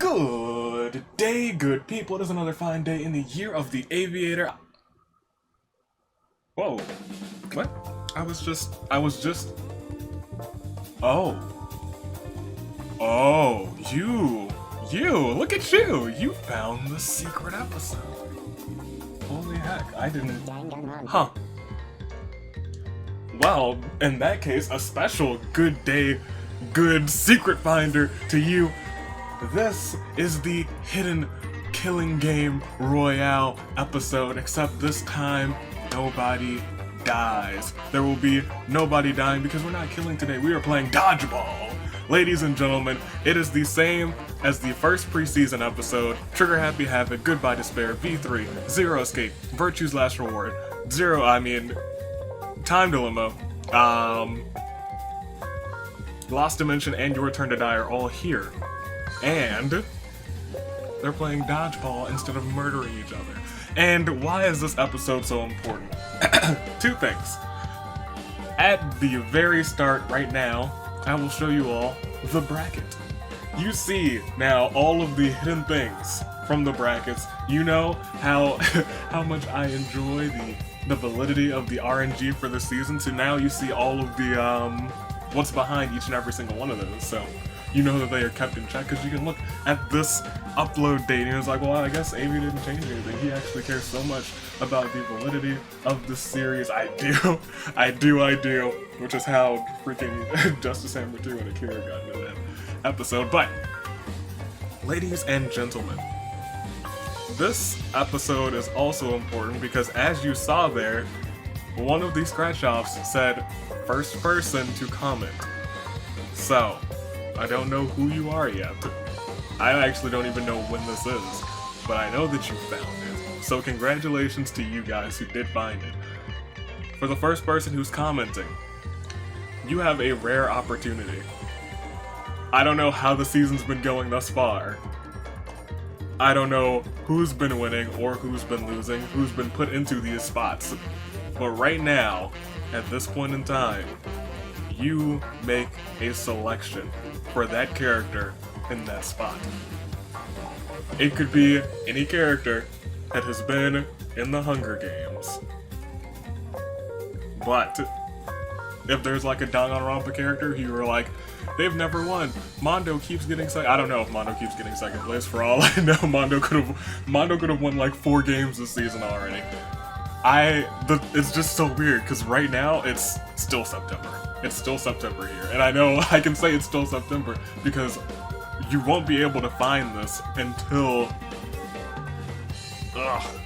Good day, good people. It is another fine day in the year of the aviator. Whoa. What? I was just... Oh. Oh, you. Look at you. You found the secret episode. Holy heck, I didn't... Huh. Well, in that case, a special good day, good secret finder to you. This is the Hidden Killing Game Royale episode, except this time, nobody dies. There will be nobody dying because we're not killing today, we are playing dodgeball. Ladies and gentlemen, it is the same as the first preseason episode, Trigger Happy Havoc, Goodbye Despair, V3, Zero Escape, Virtue's Last Reward, Time Dilemma, Lost Dimension, and Your Turn to Die are all here. And they're playing dodgeball instead of murdering each other. And why is this episode so important? Two things. At the very start right now, I will show you all the bracket. You see now all of the hidden things from the brackets. You know how how much I enjoy the validity of the RNG for this season. So now you see all of the what's behind each and every single one of those. So you know that they are kept in check because you can look at this upload date and it's like, well, I guess Avi didn't change anything. He actually cares so much about the validity of the series. I do, which is how freaking Justice Hammer 2 and Akira got into that episode. But, ladies and gentlemen, this episode is also important because as you saw there, one of these scratch-offs said, first person to comment. So, I don't know who you are yet. I actually don't even know when this is, but I know that you found it. So congratulations to you guys who did find it. For the first person who's commenting, you have a rare opportunity. I don't know how the season's been going thus far. I don't know who's been winning or who's been losing, who's been put into these spots. But right now, at this point in time, you make a selection for that character in that spot. It could be any character that has been in the Hunger Games. But if there's like a Danganronpa character who you're like, they've never won. Mondo keeps getting second. I don't know if Mondo keeps getting second place. For all I know, Mondo could have won like 4 games this season already. It's just so weird because right now it's still September. It's still September here, and I know I can say it's still September because you won't be able to find this until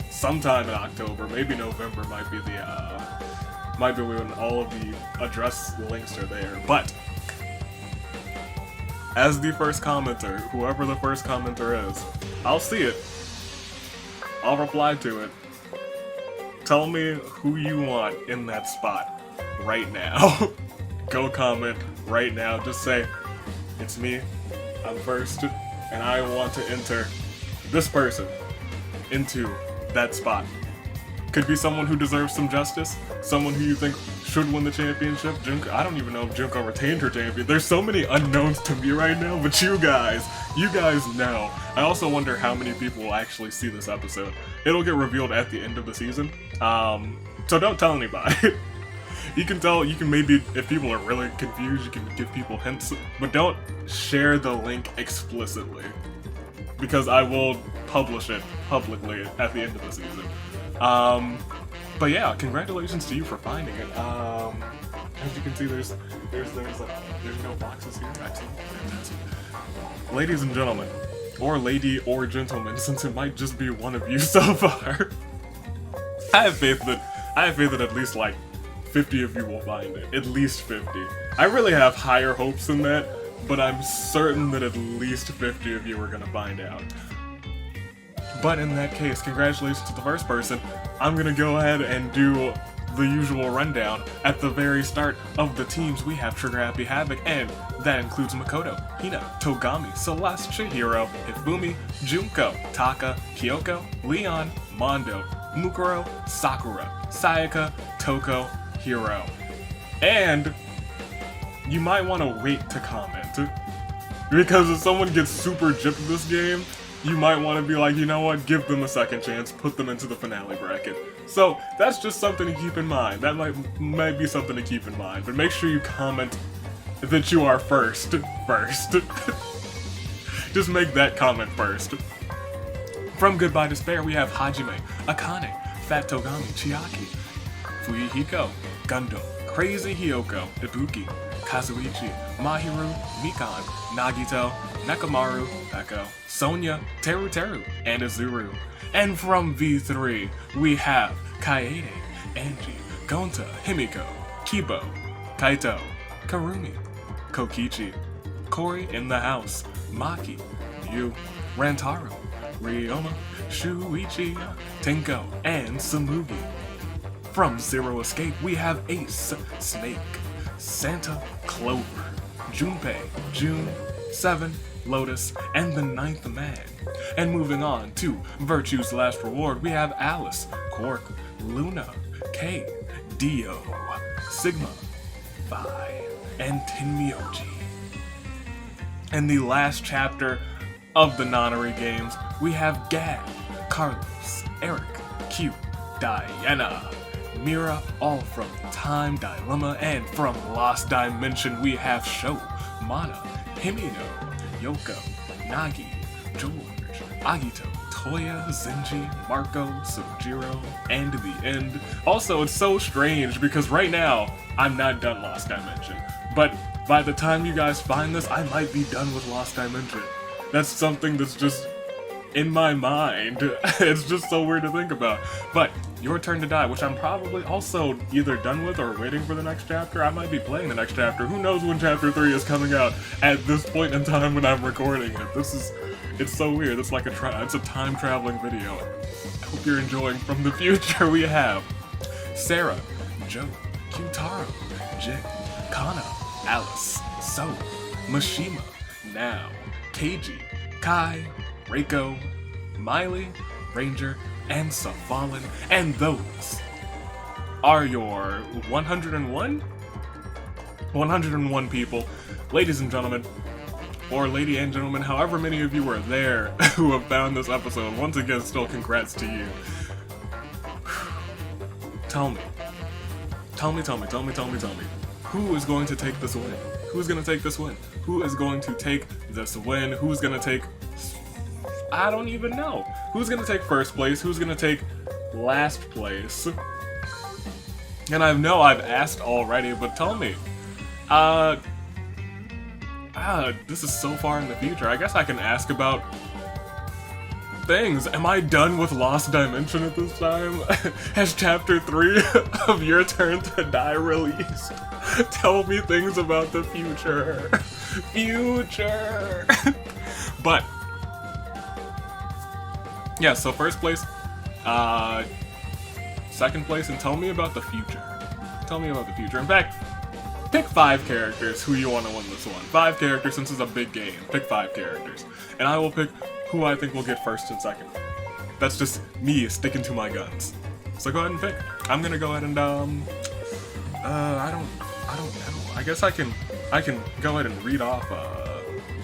sometime in October, maybe November might be when all of the address links are there. But as the first commenter, whoever the first commenter is, I'll see it. I'll reply to it. Tell me who you want in that spot right now. Go comment right now. Just say, it's me, I'm first, and I want to enter this person into that spot. Could be someone who deserves some justice, someone who you think should win the championship. I don't even know if Junko retained her champion. There's so many unknowns to me right now, but you guys know. I also wonder how many people will actually see this episode. It'll get revealed at the end of the season, so don't tell anybody. You can maybe, if people are really confused, you can give people hints, but don't share the link explicitly, because I will publish it publicly at the end of the season. But yeah, congratulations to you for finding it. As you can see, there's no boxes here. Excellent, fantastic. Ladies and gentlemen, or lady or gentleman, since it might just be one of you so far, I have faith that at least like 50 of you will find it. At least 50. I really have higher hopes than that, but I'm certain that at least 50 of you are gonna find out. But in that case, congratulations to the first person. I'm gonna go ahead and do the usual rundown. At the very start of the teams, we have Trigger Happy Havoc, and that includes Makoto, Hina, Togami, Celeste, Chihiro, Hifumi, Junko, Taka, Kyoko, Leon, Mondo, Mukuro, Sakura, Sayaka, Toko, Hiro. And you might want to wait to comment Because if someone gets super gypped this game, you might want to be like, you know what, give them a second chance, put them into the finale bracket. So that's just something to keep in mind. That might be something to keep in mind. But make sure you comment that you are first. Just make that comment first. From Goodbye Despair, we have Hajime, Akane, Fat Togami, Chiaki, Fuyuhiko, Gundo, Crazy Hyoko, Ibuki, Kazuichi, Mahiru, Mikan, Nagito, Nekamaru, Echo, Sonya, Teru, and Azuru. And from V3, we have Kaede, Angie, Gonta, Himiko, Kibo, Kaito, Karumi, Kokichi, Kori in the House, Maki, Yu, Rantaro, Ryoma, Shuichi, Tenko, and Samugi. From Zero Escape, we have Ace, Snake, Santa, Clover, Junpei, June, Seven, Lotus, and the Ninth Man. And moving on to Virtue's Last Reward, we have Alice, Quark, Luna, Kay, Dio, Sigma, Vi, and Tenmyoji. In the last chapter of the Nonary games, we have Gab, Carlos, Eric, Q, Diana, Mira, all from Time Dilemma, and from Lost Dimension we have Sho, Mana, Himino, Yoko, Nagi, George, Agito, Toya, Zenji, Marco, Sojiro, and the end. Also, it's so strange because right now, I'm not done Lost Dimension, but by the time you guys find this, I might be done with Lost Dimension. That's something that's just in my mind. It's just so weird to think about. But Your Turn to Die, which I'm probably also either done with or waiting for the next chapter. I might be playing the next chapter. Who knows when chapter 3 is coming out at this point in time when I'm recording it. It's so weird. It's like it's a time traveling video. I hope you're enjoying. From the future we have Sarah, Joe, Kyutaro, Jin, Kana, Alice, So, Mishima, Now, Keiji, Kai, Reiko, Miley, Ranger, and Safalin, and those are your 101? 101 people, ladies and gentlemen, or lady and gentlemen, however many of you were there who have found this episode. Once again, still congrats to you. Tell me, who is going to take this win? Who's gonna take this win? Who is going to take this win? Who's gonna take... I don't even know. Who's gonna take first place? Who's gonna take last place? And I know I've asked already, but tell me. This is so far in the future. I guess I can ask about things. Am I done with Lost Dimension at this time? Has chapter 3 of Your Turn to Die released? Tell me things about the future. But yeah, so first place, second place, and tell me about the future. Tell me about the future. In fact, pick 5 characters who you want to win this one. 5 characters, since it's a big game. Pick 5 characters. And I will pick who I think will get first and second. That's just me sticking to my guns. So go ahead and pick. I'm gonna go ahead and, I don't know. I guess I can go ahead and read off,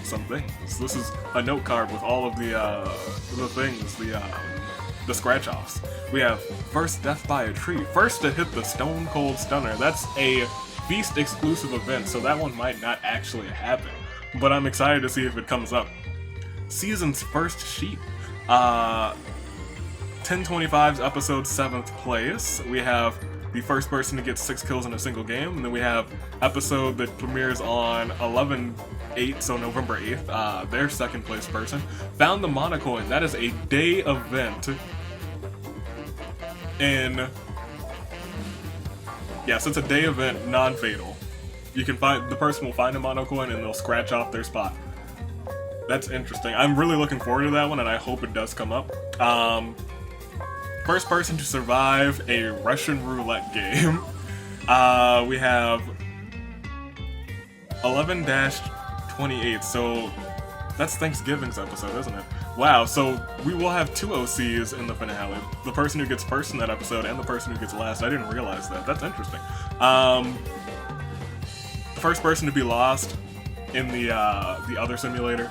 some things. This is a note card with all of the things, the scratch-offs. We have first death by a tree. First to hit the Stone Cold Stunner. That's a Feast exclusive event, so that one might not actually happen. But I'm excited to see if it comes up. Season's first sheep. 1025's episode 7th place. We have the first person to get 6 kills in a single game. And then we have episode that premieres on 11/8, so November 8th. Their second place person found the Monocoin. That is a day event in... Yes, it's a day event, non-fatal. You can find... The person will find a Monocoin and they'll scratch off their spot. That's interesting. I'm really looking forward to that one, and I hope it does come up. First person to survive a Russian roulette game. We have 11-28, so that's Thanksgiving's episode, isn't it? Wow, so we will have 2 OCs in the finale. The person who gets first in that episode and the person who gets last. I didn't realize that. That's interesting. The first person to be lost in the other simulator.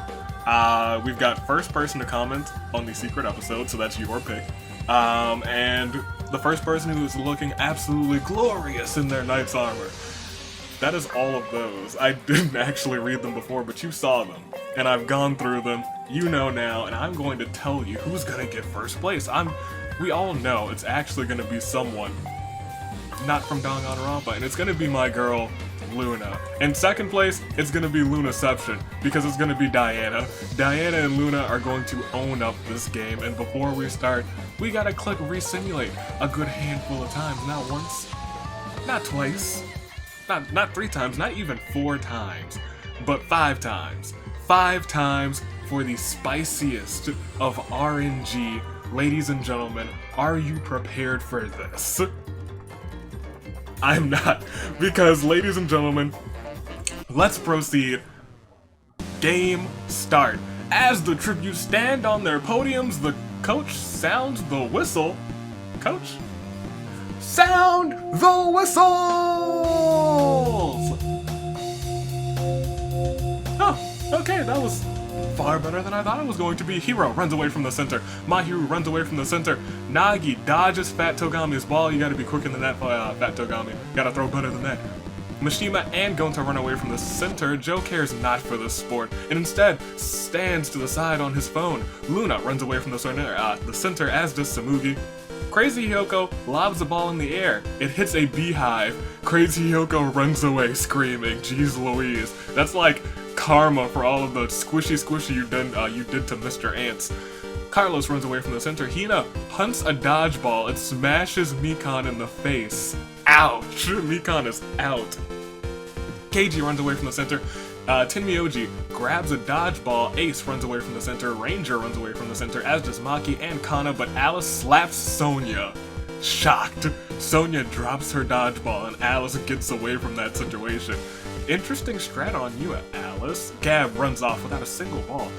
We've got first person to comment on the secret episode, so that's your pick. And the first person who is looking absolutely glorious in their knight's armor. That is all of those. I didn't actually read them before, but you saw them. And I've gone through them. You know now, and I'm going to tell you who's gonna get first place. We all know it's actually gonna be someone not from Danganronpa, and it's gonna be my girl, Luna. In second place, it's gonna be Lunaception, because it's gonna be Diana. Diana and Luna are going to own up this game, and before we start, we gotta click resimulate a good handful of times. Not once, not twice, not 3 times, not even 4 times, but 5 times. 5 times for the spiciest of RNG. Ladies and gentlemen, are you prepared for this? I'm not, because ladies and gentlemen, let's proceed. Game start. As the tributes stand on their podiums, the coach sounds the whistle. Coach? Sound the whistles! Oh, okay, that was far better than I thought it was going to be. Hiro runs away from the center. Mahiru runs away from the center. Nagi dodges Fat Togami's ball. You gotta be quicker than that, Fat Togami. Gotta throw better than that. Mishima and Gonta run away from the center. Joe cares not for this sport and instead stands to the side on his phone. Luna runs away from the center, as does Samugi. Crazy Hyoko lobs the ball in the air. It hits a beehive. Crazy Hyoko runs away screaming. Jeez Louise. That's like karma for all of the squishy you did to Mr. Ants. Carlos runs away from the center. Hina punts a dodgeball. It smashes Mikan in the face. Ouch! Mikan is out. Keiji runs away from the center. Tenmyoji grabs a dodgeball. Ace runs away from the center. Ranger runs away from the center, as does Maki and Kana, but Alice slaps Sonya. Shocked. Sonya drops her dodgeball and Alice gets away from that situation. Interesting strat on you, Alice. Gab runs off without a single ball.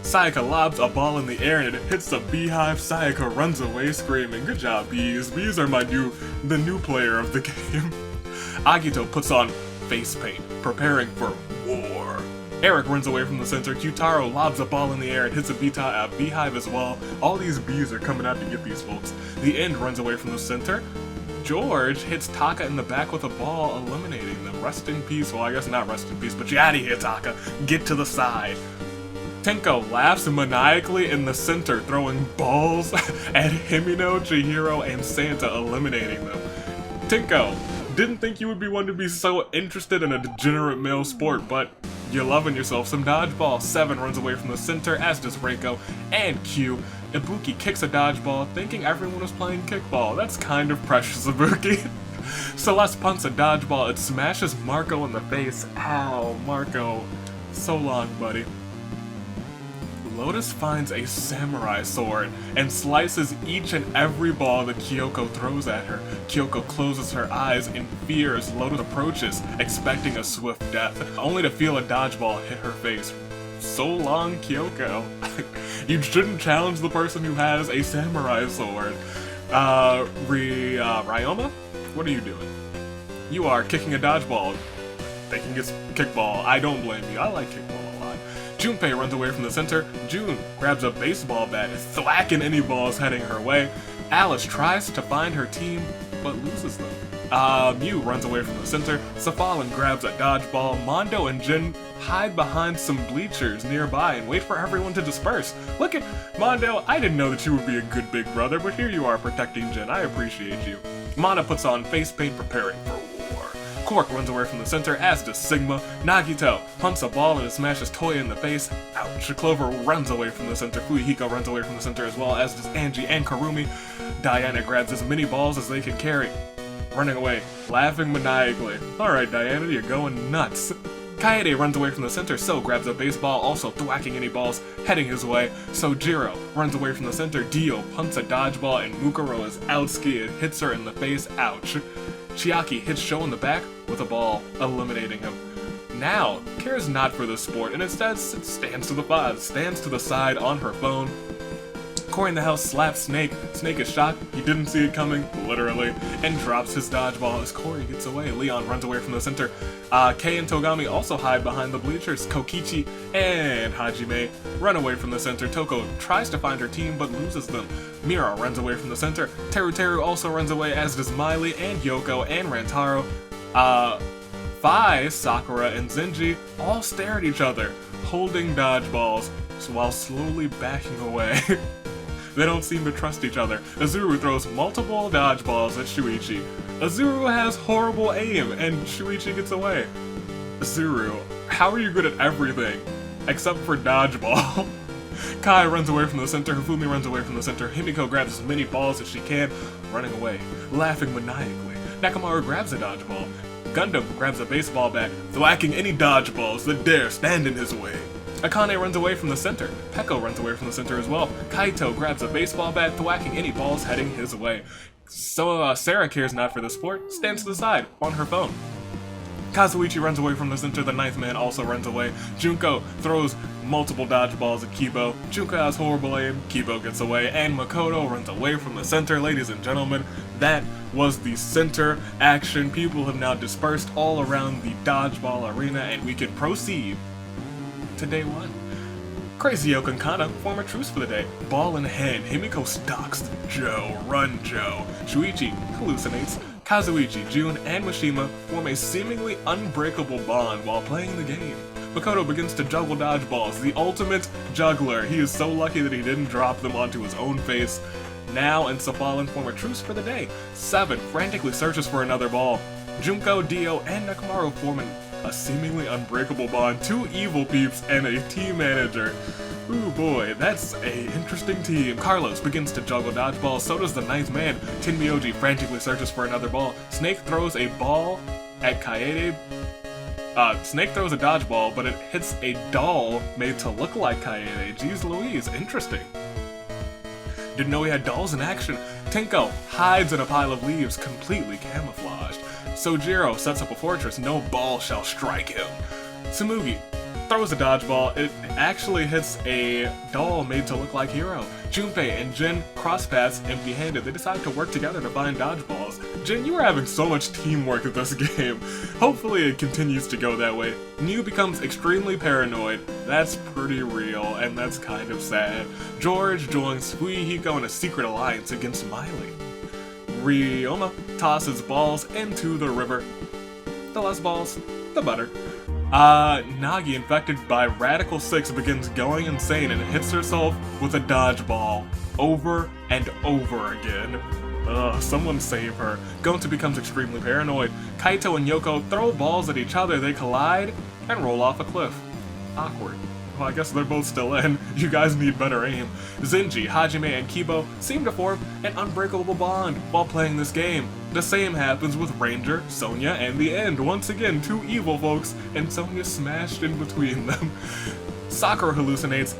Sayaka lobs a ball in the air and it hits the beehive. Sayaka runs away screaming. Good job, bees. Bees are the new player of the game. Agito puts on face paint, preparing for war. Eric runs away from the center. Kyutaro lobs a ball in the air and hits a beehive as well. All these bees are coming out to get these folks. The End runs away from the center. George hits Taka in the back with a ball, eliminating them. Rest in peace. Well, I guess not rest in peace, but you outta here, Taka. Get to the side. Tenko laughs maniacally in the center, throwing balls at Himino, Chihiro, and Santa, eliminating them. Tenko, didn't think you would be one to be so interested in a degenerate male sport, but you're loving yourself some dodgeball. 7 runs away from the center, as does Reiko and Q. Ibuki kicks a dodgeball, thinking everyone was playing kickball. That's kind of precious, Ibuki. Celeste punts a dodgeball. It smashes Marco in the face. Ow, Marco. So long, buddy. Lotus finds a samurai sword and slices each and every ball that Kyoko throws at her. Kyoko closes her eyes in fear as Lotus approaches, expecting a swift death, only to feel a dodgeball hit her face. So long, Kyoko. You shouldn't challenge the person who has a samurai sword. Ryoma? What are you doing? You are kicking a dodgeball. Thinking it's kickball. I don't blame you. I like kickball a lot. Junpei runs away from the center. June grabs a baseball bat, thwacking any balls heading her way. Alice tries to find her team, but loses them. Mew runs away from the center. Safalin grabs a dodgeball. Mondo and Jin hide behind some bleachers nearby and wait for everyone to disperse. Look at Mondo, I didn't know that you would be a good big brother, but here you are protecting Jin. I appreciate you. Mana puts on face paint, preparing for war. Cork runs away from the center, as does Sigma. Nagito punts a ball and it smashes Toya in the face. Ouch. Clover runs away from the center. Fuyuhiko runs away from the center as well, as does Angie and Karumi. Diana grabs as many balls as they can carry, running away, laughing maniacally. Alright, Diana, you're going nuts. Kaede runs away from the center, So grabs a baseball, also thwacking any balls heading his way. Sojiro runs away from the center, Dio punts a dodgeball, and Mukuro is outskied, hits her in the face, ouch. Chiaki hits Sho in the back with a ball, eliminating him. Now, cares not for this sport, and instead stands to the side on her phone. Corey in the house slaps Snake. Snake is shocked, he didn't see it coming, literally, and drops his dodgeball as Corey gets away. Leon runs away from the center. Kei and Togami also hide behind the bleachers. Kokichi and Hajime run away from the center. Toko tries to find her team but loses them. Mira runs away from the center. Teru also runs away, as does Miley and Yoko and Rantaro. Fi, Sakura, and Zenji all stare at each other, holding dodgeballs while slowly backing away. They don't seem to trust each other. Azuru throws multiple dodgeballs at Shuichi. Azuru has horrible aim, and Shuichi gets away. Azuru, how are you good at everything except for dodgeball? Kai runs away from the center, Hifumi runs away from the center, Himiko grabs as many balls as she can, running away, laughing maniacally. Nakamaru grabs a dodgeball. Gundam grabs a baseball bat, thwacking any dodgeballs that dare stand in his way. Akane runs away from the center. Peko runs away from the center as well. Kaito grabs a baseball bat, thwacking any balls heading his way. So Sarah cares not for the sport, stands to the side on her phone. Kazuichi runs away from the center, the ninth man also runs away. Junko throws multiple dodgeballs at Kibo. Junko has horrible aim, Kibo gets away, and Makoto runs away from the center. Ladies and gentlemen, that was the center action. People have now dispersed all around the dodgeball arena, and we can proceed to day one. Crazy Yoko and Kana form a truce for the day. Ball in hand, Himiko stalks Joe. Run, Joe. Shuichi hallucinates. Kazuichi, Jun, and Mishima form a seemingly unbreakable bond while playing the game. Makoto begins to juggle dodgeballs, the ultimate juggler. He is so lucky that he didn't drop them onto his own face. Now and Safalin form a truce for the day. Seven frantically searches for another ball. Junko, Dio, and Nakamaru form a seemingly unbreakable bond. Two evil peeps and a team manager. Ooh boy, that's a interesting team. Carlos begins to juggle dodgeballs, so does the ninth man. Tenmyoji frantically searches for another ball. Snake throws a ball at Kaede. Snake throws a dodgeball, but it hits a doll made to look like Kaede. Jeez Louise, interesting. Didn't know we had dolls in action. Tenko hides in a pile of leaves, completely camouflaged. Sojiro sets up a fortress, no ball shall strike him. Tsumugi throws a dodgeball, it actually hits a doll made to look like Hiro. Junpei and Jin cross paths empty-handed. They decide to work together to find dodgeballs. Jin, you are having so much teamwork at this game. Hopefully it continues to go that way. Niu becomes extremely paranoid. That's pretty real, and that's kind of sad. George joins Fuihiko in a secret alliance against Miley. Ryoma tosses balls into the river. The less balls, the better. Nagi, infected by Radical 6, begins going insane and hits herself with a dodgeball over and over again. Ugh, someone save her. Gonta becomes extremely paranoid. Kaito and Yoko throw balls at each other, they collide, and roll off a cliff. Awkward. Well, I guess they're both still in. You guys need better aim. Zenji, Hajime, and Kibo seem to form an unbreakable bond while playing this game. The same happens with Ranger, Sonya, and the End. Once again, two evil folks, and Sonya smashed in between them. Sakura hallucinates.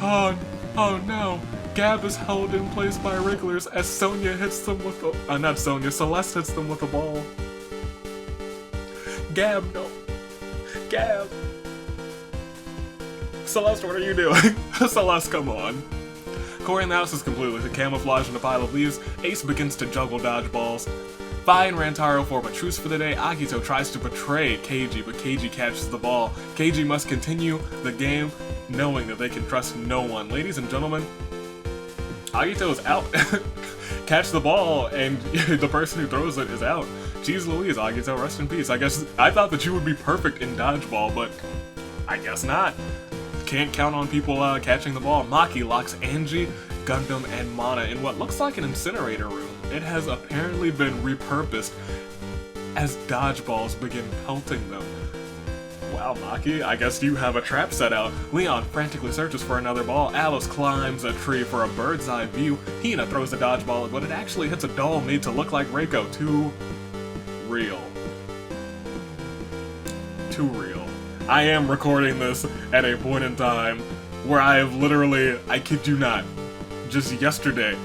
Oh no. Gab is held in place by Wrigglers as Sonya hits them with the... not Sonya, Celeste hits them with a ball. Gab, no. Gab. Celeste, what are you doing? Celeste, come on. Corey in the house is completely camouflaged in a pile of leaves. Ace begins to juggle dodgeballs. Fi and Rantaro form a truce for the day. Akito tries to betray Keiji, but Keiji catches the ball. Keiji must continue the game knowing that they can trust no one. Ladies and gentlemen, Akito is out. Catch the ball, and the person who throws it is out. Jeez Louise, Akito, rest in peace. I thought that you would be perfect in dodgeball, but I guess not. Can't count on people catching the ball. Maki locks Angie, Gundam, and Mana in what looks like an incinerator room. It has apparently been repurposed as dodgeballs begin pelting them. Wow, Maki, I guess you have a trap set out. Leon frantically searches for another ball. Alice climbs a tree for a bird's eye view. Hina throws a dodgeball, but it actually hits a doll made to look like Reiko. Too real. Too real. I am recording this at a point in time where I have literally, I kid you not, just yesterday,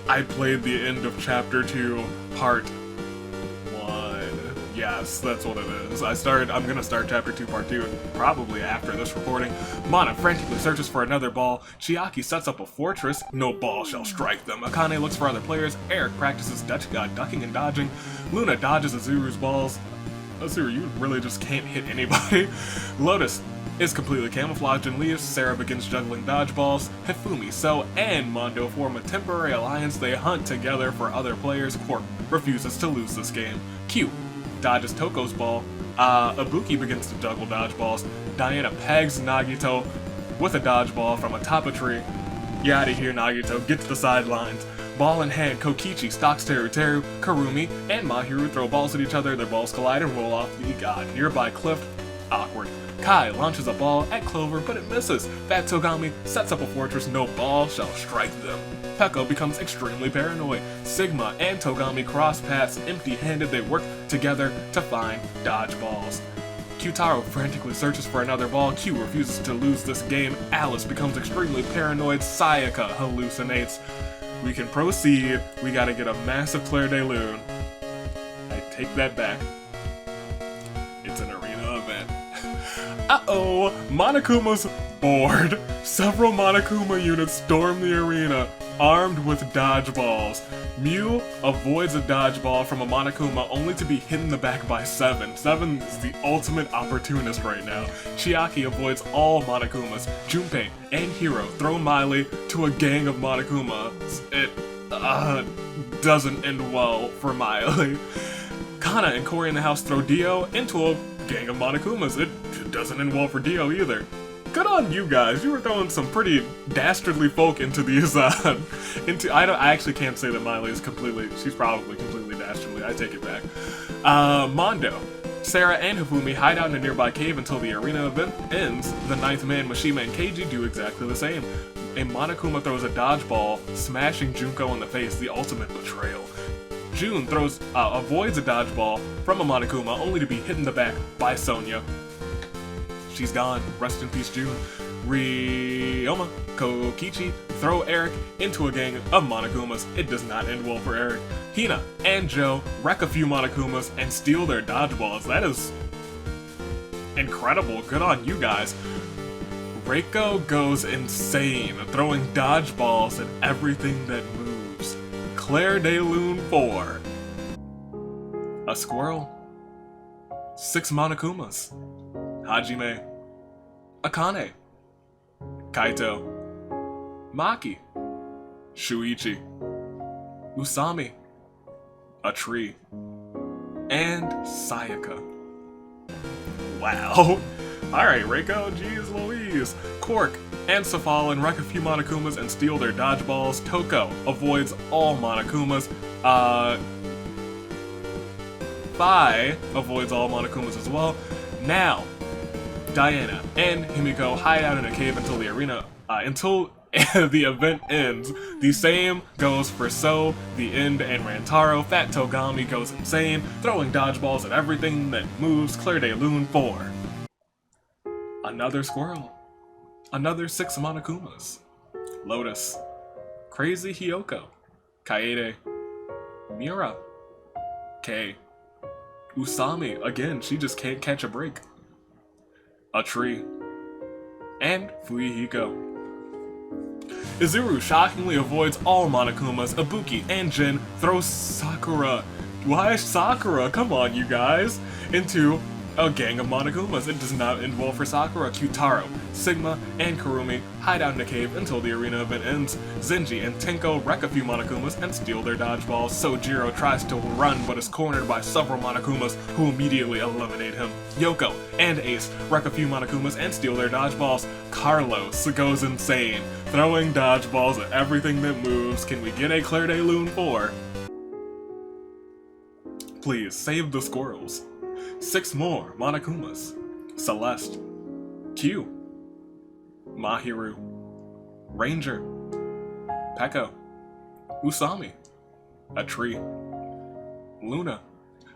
I played the end of Chapter 2, Part 1. Yes, that's what it is. I'm gonna start Chapter 2, Part 2, probably after this recording. Mana frantically searches for another ball. Chiaki sets up a fortress. No ball shall strike them. Akane looks for other players. Eric practices ducking and dodging. Luna dodges Azuru's balls. Azuri, you really just can't hit anybody. Lotus is completely camouflaged and leaves. Sarah begins juggling dodgeballs. Hifumi, So, and Mondo form a temporary alliance. They hunt together for other players. Quark refuses to lose this game. Q dodges Toko's ball. Ibuki begins to juggle dodgeballs. Diana pegs Nagito with a dodgeball from atop a tree. Get out of here, Nagito. Get to the sidelines. Ball in hand, Kokichi stalks Teru Teru. Karumi and Mahiru throw balls at each other. Their balls collide and roll off the nearby cliff. Awkward. Kai launches a ball at Clover, but it misses. Fat Togami sets up a fortress. No ball shall strike them. Peko becomes extremely paranoid. Sigma and Togami cross paths empty-handed. They work together to find dodgeballs. Kyutaro frantically searches for another ball. Q refuses to lose this game. Alice becomes extremely paranoid. Sayaka hallucinates. We can proceed. We gotta get a massive Claire de Lune. I take that back. It's an arena event. Uh-oh! Monokuma's bored. Several Monokuma units storm the arena, armed with dodgeballs. Mew avoids a dodgeball from a Monokuma only to be hit in the back by Seven. Seven is the ultimate opportunist right now. Chiaki avoids all Monokumas. Junpei and Hiro throw Miley to a gang of Monokumas. It doesn't end well for Miley. Kana and Cory in the house throw Dio into a gang of Monokumas. It doesn't end well for Dio either. Good on you guys. You were throwing some pretty dastardly folk into these, I actually can't say that Miley is she's probably completely dastardly. I take it back. Mondo. Sarah and Hifumi hide out in a nearby cave until the arena event ends. The ninth man, Mishima and Keiji do exactly the same. A Monokuma throws a dodgeball, smashing Junko in the face, the ultimate betrayal. June avoids a dodgeball from a Monokuma only to be hit in the back by Sonya. She's gone. Rest in peace, June. Ryoma, Kokichi throw Eric into a gang of Monokumas. It does not end well for Eric. Hina and Joe wreck a few Monokumas and steal their dodgeballs. That is incredible. Good on you guys. Reiko goes insane, throwing dodgeballs at everything that moves. Claire de Lune 4. A squirrel. 6 Monokumas. Hajime, Akane, Kaito, Maki, Shuichi, Usami, a tree, and Sayaka. Wow. Alright, Reiko, geez Louise. Quark and Cephalo wreck a few Monokumas and steal their dodgeballs. Toko avoids all Monokumas. Phi avoids all Monokumas as well. Now, Diana and Himiko hide out in a cave until the event ends. The same goes for So, The End, and Rantaro. Fat Togami goes insane, throwing dodgeballs at everything that moves. Claire de Lune 4. Another squirrel. Another 6 Monokumas. Lotus. Crazy Hyoko. Kaede. Miura. Kei. Usami. Again, she just can't catch a break. A tree, and Fuyuhiko. Izuru shockingly avoids all Monokumas. Ibuki and Jin throw Sakura. Why Sakura? Come on, you guys. Into a gang of Monokumas. It does not end well for Sakura. Kyutaro, Sigma, and Karumi hide out in a cave until the arena event ends. Zenji and Tenko wreck a few Monokumas and steal their dodgeballs. Sojiro tries to run but is cornered by several Monokumas who immediately eliminate him. Yoko and Ace wreck a few Monokumas and steal their dodgeballs. Carlos goes insane, throwing dodgeballs at everything that moves. Can we get a Claire de Lune 4? Please, save the squirrels. 6 more Monokumas. Celeste. Q. Mahiru. Ranger. Peko. Usami. A tree. Luna.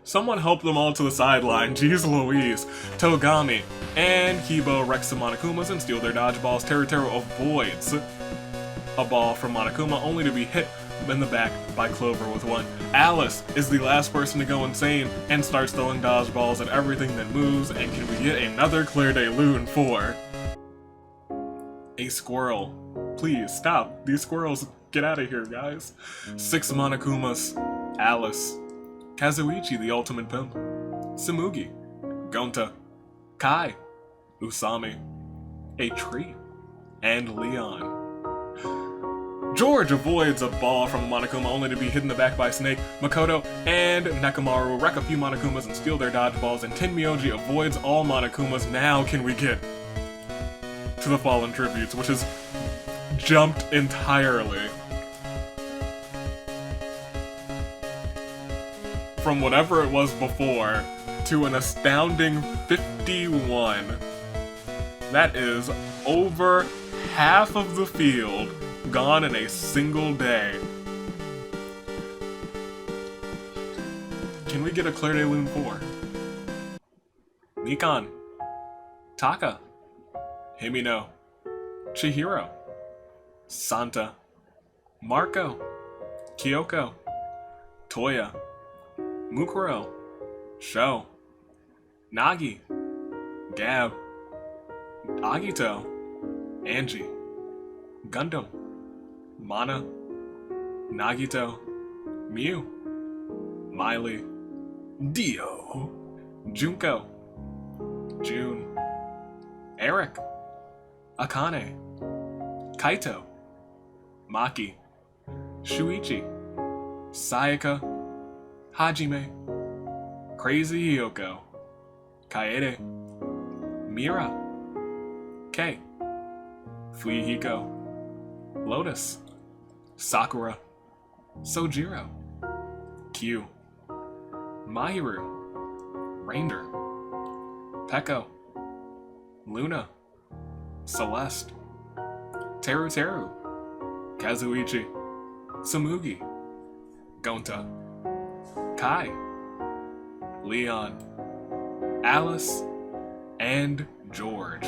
Someone help them all to the sideline. Jeez Louise. Togami and Kibo wreck some Monokumas and steal their dodgeballs. Teru avoids a ball from Monokuma only to be hit in the back by Clover with one. Alice is the last person to go insane and starts throwing dodgeballs at everything that moves. And can we get another Claire de Lune 4? A squirrel. Please stop. These squirrels, get out of here, guys. 6 Monokumas. Alice. Kazuichi, the ultimate pimp. Tsumugi. Gonta, Kai, Usami, a tree, and Leon. George avoids a ball from Monokuma only to be hit in the back by Snake. Makoto and Nekomaru wreck a few Monokumas and steal their dodgeballs, and Tenmyoji avoids all Monokumas. Now can we get to the Fallen Tributes, which has jumped entirely from whatever it was before to an astounding 51. That is over half of the field gone in a single day. Can we get a Claire de Lune 4? Mikan, Taka, Himino, Chihiro, Santa, Marco, Kyoko, Toya, Mukuro, Sho, Nagi, Gab, Agito, Angie, Gundam, Mana, Nagito, Mew, Miley, Dio, Junko, June, Eric, Akane, Kaito, Maki, Shuichi, Sayaka, Hajime, Crazy Hyoko, Kaede, Mira, Kei, Fuyuhiko, Lotus, Sakura, Sojiro, Q, Mahiru, Ranger, Peko, Luna, Celeste, Teru Teru, Kazuichi, Samugi, Gonta, Kai, Leon, Alice, and George.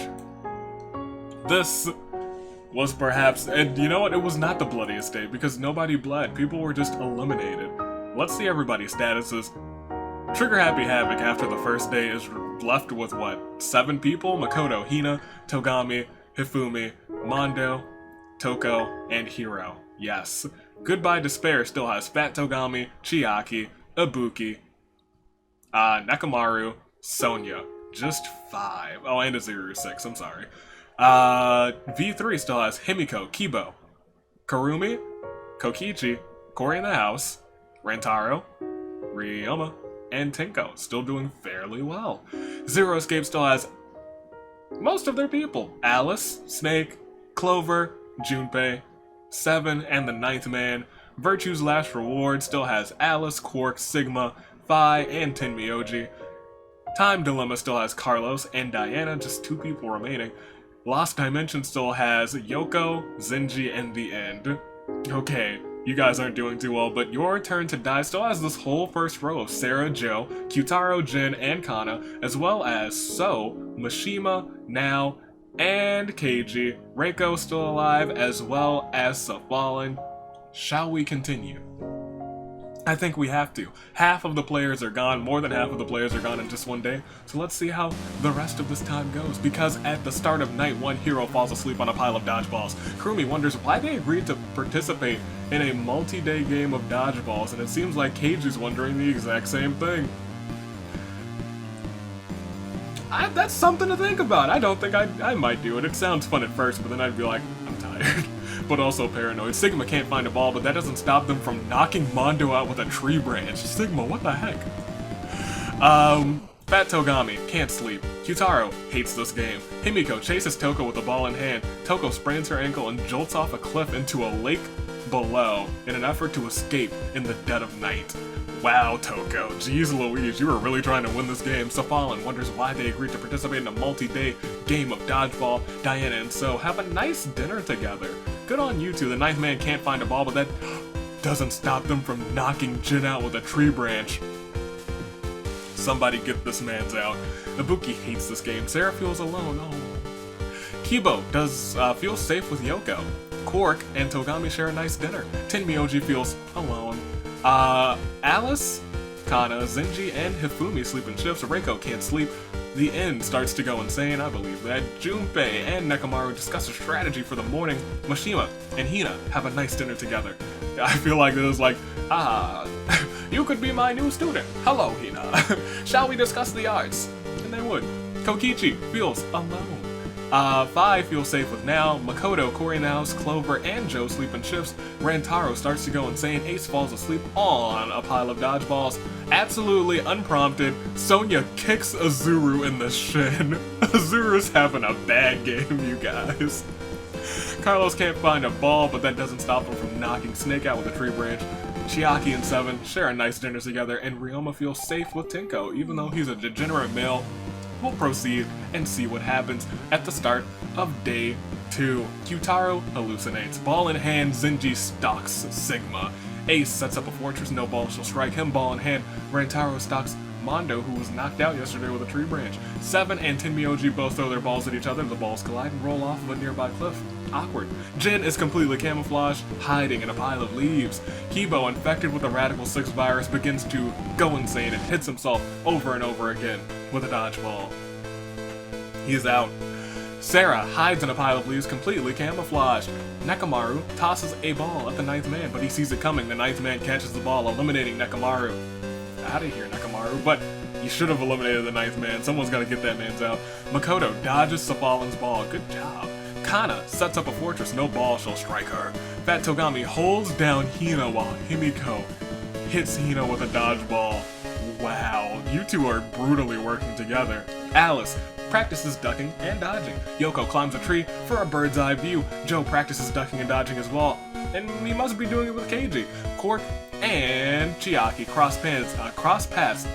This was perhaps, and you know what, it was not the bloodiest day because nobody bled. People were just eliminated. Let's see everybody's statuses. Trigger Happy Havoc after the first day is left with what? 7 people? Makoto, Hina, Togami, Hifumi, Mondo, Toko, and Hiro. Yes. Goodbye Despair still has Fat Togami, Chiaki, Ibuki, Nekomaru, Sonya. Just 5. Oh, and a 0-6, I'm sorry. V3 still has Himiko, Kibo, Karumi, Kokichi, Cory in the House, Rantaro, Ryoma, and Tenko. Still doing fairly well. Zero Escape still has most of their people. Alice, Snake, Clover, Junpei, 7, and the 9th man. Virtue's Last Reward still has Alice, Quark, Sigma, Phi, and Tenmyoji. Time Dilemma still has Carlos and Diana, just 2 people remaining. Lost Dimension still has Yoko, Zenji, and The End. Okay, you guys aren't doing too well, but Your Turn to Die still has this whole first row of Sarah, Joe, Kyutaro, Jin, and Kana, as well as So, Mishima, Now, and Keiji. Reiko still alive, as well as Safalin. Shall we continue? I think we have to. Half of the players are gone, more than half of the players are gone in just one day, so let's see how the rest of this time goes, because at the start of night 1, Hiro falls asleep on a pile of dodgeballs. Kurumi wonders why they agreed to participate in a multi-day game of dodgeballs, and it seems like Keiji's wondering the exact same thing. That's something to think about. I don't think I might do it. It sounds fun at first, but then I'd be like, I'm tired. But also paranoid. Sigma can't find a ball, but that doesn't stop them from knocking Mondo out with a tree branch. Sigma, what the heck? Fat Togami can't sleep. Kyutaro hates this game. Himiko chases Toko with the ball in hand. Toko sprains her ankle and jolts off a cliff into a lake below in an effort to escape in the dead of night. Wow, Toko. Jeez Louise, you were really trying to win this game. Safalin wonders why they agreed to participate in a multi-day game of dodgeball. Diana and So have a nice dinner together. Good on you two. The 9th man can't find a ball, but that doesn't stop them from knocking Jin out with a tree branch. Somebody get this man's out. Ibuki hates this game. Sarah feels alone. Oh. Kibo does feel safe with Yoko. Quark and Togami share a nice dinner. Tenmyoji feels alone. Alice, Kana, Zenji, and Hifumi sleep in shifts. Reiko can't sleep. The End starts to go insane, I believe that. Junpei and Nekomaru discuss a strategy for the morning. Mishima and Hina have a nice dinner together. I feel like this is like, you could be my new student. Hello, Hina. Shall we discuss the arts? and they would. Kokichi feels alone. Fi feels safe with Now, Makoto, Corey in the house, Clover, and Joe sleep in shifts. Rantaro starts to go insane, Ace falls asleep on a pile of dodgeballs. Absolutely unprompted, Sonya kicks Azuru in the shin. Azuru's having a bad game, you guys. Carlos can't find a ball, but that doesn't stop him from knocking Snake out with a tree branch. Chiaki and Seven share a nice dinner together, and Ryoma feels safe with Tinko, even though he's a degenerate male. We'll proceed and see what happens at the start of day 2. Kyutaro hallucinates. Ball in hand, Zenji stalks Sigma. Ace sets up a fortress, no ball shall strike him. Ball in hand, Rantaro stalks Mondo, who was knocked out yesterday with a tree branch. Seven and Tenmyoji both throw their balls at each other. The balls collide and roll off of a nearby cliff. Awkward. Jin is completely camouflaged, hiding in a pile of leaves. Kibo, infected with the Radical 6 virus, begins to go insane and hits himself over and over again with a dodgeball. He's out. Sarah hides in a pile of leaves, completely camouflaged. Nekomaru tosses a ball at the 9th man, but he sees it coming. The 9th man catches the ball, eliminating Nekomaru. Out of here, Nekomaru, but you should have eliminated the 9th man. Someone's got to get that man's out. Makoto dodges Safalin's ball. Good job. Kana sets up a fortress. No ball shall strike her. Fat Togami holds down Hina while Himiko hits Hina with a dodgeball. Wow, you two are brutally working together. Alice practices ducking and dodging. Yoko climbs a tree for a bird's eye view. Joe practices ducking and dodging as well, and he must be doing it with Keiji. Cork and Chiaki cross paths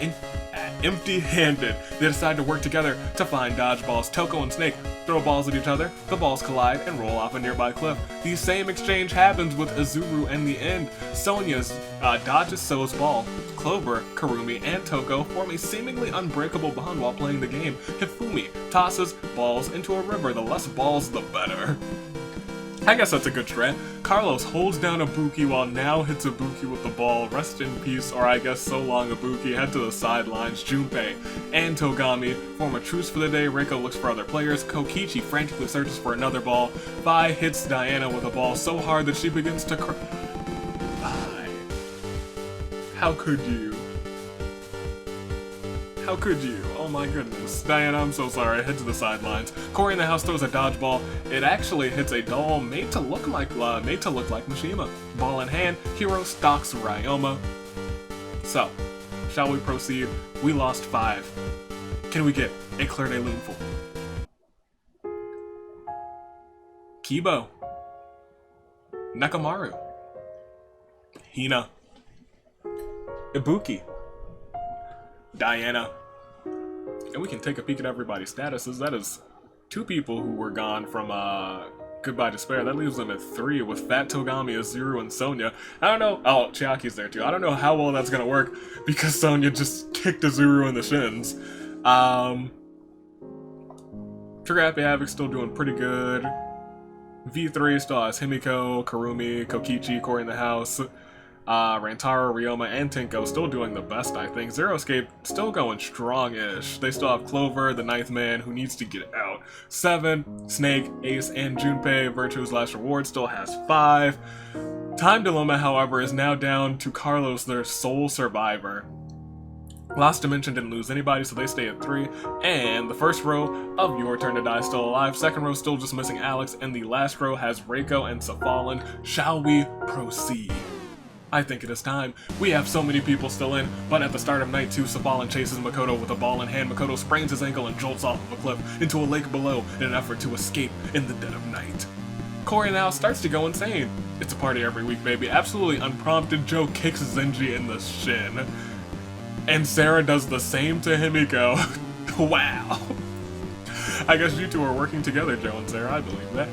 empty-handed. They decide to work together to find dodgeballs. Toko and Snake throw balls at each other. The balls collide and roll off a nearby cliff. The same exchange happens with Azuru in the end. Sonya's dodges So's ball. Clover, Karumi, and Toko form a seemingly unbreakable bond while playing the game. Hifumi tosses balls into a river. The less balls, the better. I guess that's a good strat. Carlos holds down Ibuki while Now hits Ibuki with the ball. Rest in peace, or I guess so long Ibuki. Head to the sidelines. Junpei and Togami form a truce for the day. Reiko looks for other players. Kokichi frantically searches for another ball. Vi hits Diana with a ball so hard that she begins to cry. Vi. How could you? How could you? Oh my goodness. Diana, I'm so sorry. Head to the sidelines. Corey in the house throws a dodgeball. It actually hits a doll made to look like Mishima. Ball in hand, Hiro stalks Ryoma. So, shall we proceed? We lost 5. Can we get a Claire de Lune full? Kibo. Nekomaru. Hina. Ibuki. Diana. And we can take a peek at everybody's statuses. That is 2 people who were gone from Goodbye Despair. That leaves them at 3 with Fat Togami, Azuru, and Sonya. I don't know. Oh, Chiaki's there too. I don't know how well that's gonna work because Sonya just kicked Azuru in the shins. Trigger Happy Havoc's still doing pretty good. V3 still has Himiko, Karumi, Kokichi, Corey in the house. Rantaro, Ryoma, and Tinko still doing the best, I think. Zero Escape still going strong-ish. They still have Clover, the 9th man, who needs to get out. 7, Snake, Ace, and Junpei. Virtue's Last Reward still has 5. Time Dilemma, however, is now down to Carlos, their sole survivor. Lost Dimension didn't lose anybody, so they stay at 3. And the first row of Your Turn to Die is still alive. Second row still just missing Alex. And the last row has Reiko and Safalin. Shall we proceed? I think it is time. We have so many people still in, but at the start of night 2, Safalin chases Makoto with a ball in hand. Makoto sprains his ankle and jolts off of a cliff into a lake below in an effort to escape in the dead of night. Corey now starts to go insane. It's a party every week, baby. Absolutely unprompted, Joe kicks Zenji in the shin. And Sarah does the same to Himiko. Wow. I guess you two are working together, Joe and Sarah. I believe that.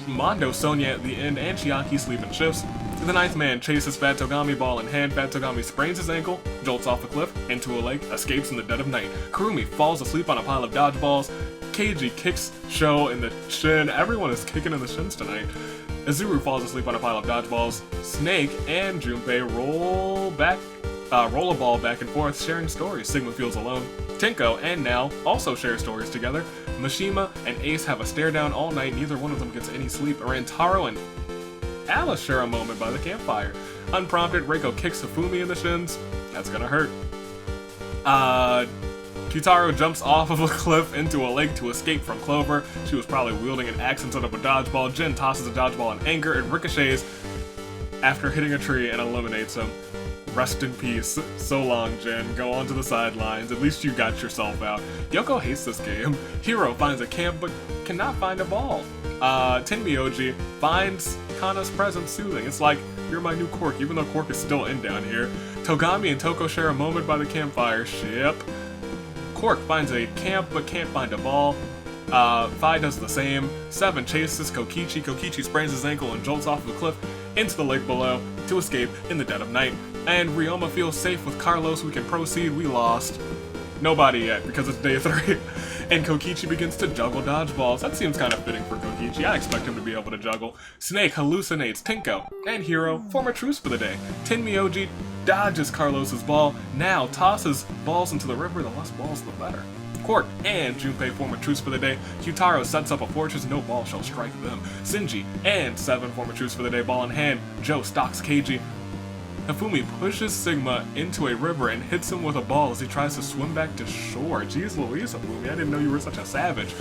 Mondo, Sonya at the end, and Chiaki sleep in shifts. The 9th man chases Fat Togami, ball in hand. Fat Togami sprains his ankle, jolts off a cliff, into a lake, escapes in the dead of night. Karumi falls asleep on a pile of dodgeballs. Keiji kicks Sho in the shin. Everyone is kicking in the shins tonight. Azuru falls asleep on a pile of dodgeballs. Snake and Junpei roll a ball back and forth, sharing stories. Sigma feels alone. Tinko and Now also share stories together. Mishima and Ace have a stare down all night. Neither one of them gets any sleep. Rantaro and Alice share a moment by the campfire. Unprompted, Reiko kicks Hifumi in the shins. That's gonna hurt. Kyutaro jumps off of a cliff into a lake to escape from Clover. She was probably wielding an axe instead of a dodgeball. Jin tosses a dodgeball in anger and ricochets after hitting a tree and eliminates him. Rest in peace. So long, Jin. Go on to the sidelines. At least you got yourself out. Yoko hates this game. Hiro finds a camp but cannot find a ball. Tenmyoji finds Kana's presence soothing. It's like, you're my new Quark, even though Quark is still in down here. Togami and Toko share a moment by the campfire. Ship. Quark finds a camp but can't find a ball. Fi does the same. 7 chases Kokichi. Kokichi sprains his ankle and jolts off of the cliff into the lake below to escape in the dead of night. And Ryoma feels safe with Carlos. We can proceed. We lost. Nobody yet, because it's day 3. And Kokichi begins to juggle dodgeballs. That seems kind of fitting for Kokichi. I expect him to be able to juggle. Snake hallucinates Tinko and Hiro form a truce for the day. Tenmyoji dodges Carlos's ball, now tosses balls into the river. The less balls, the better. Quark and Junpei form a truce for the day. Kyutaro sets up a fortress, no ball shall strike them. Shinji and 7 form a truce for the day, ball in hand. Joe stalks Keiji. Hifumi pushes Sigma into a river and hits him with a ball as he tries to swim back to shore. Jeez Louise, Hifumi, I didn't know you were such a savage.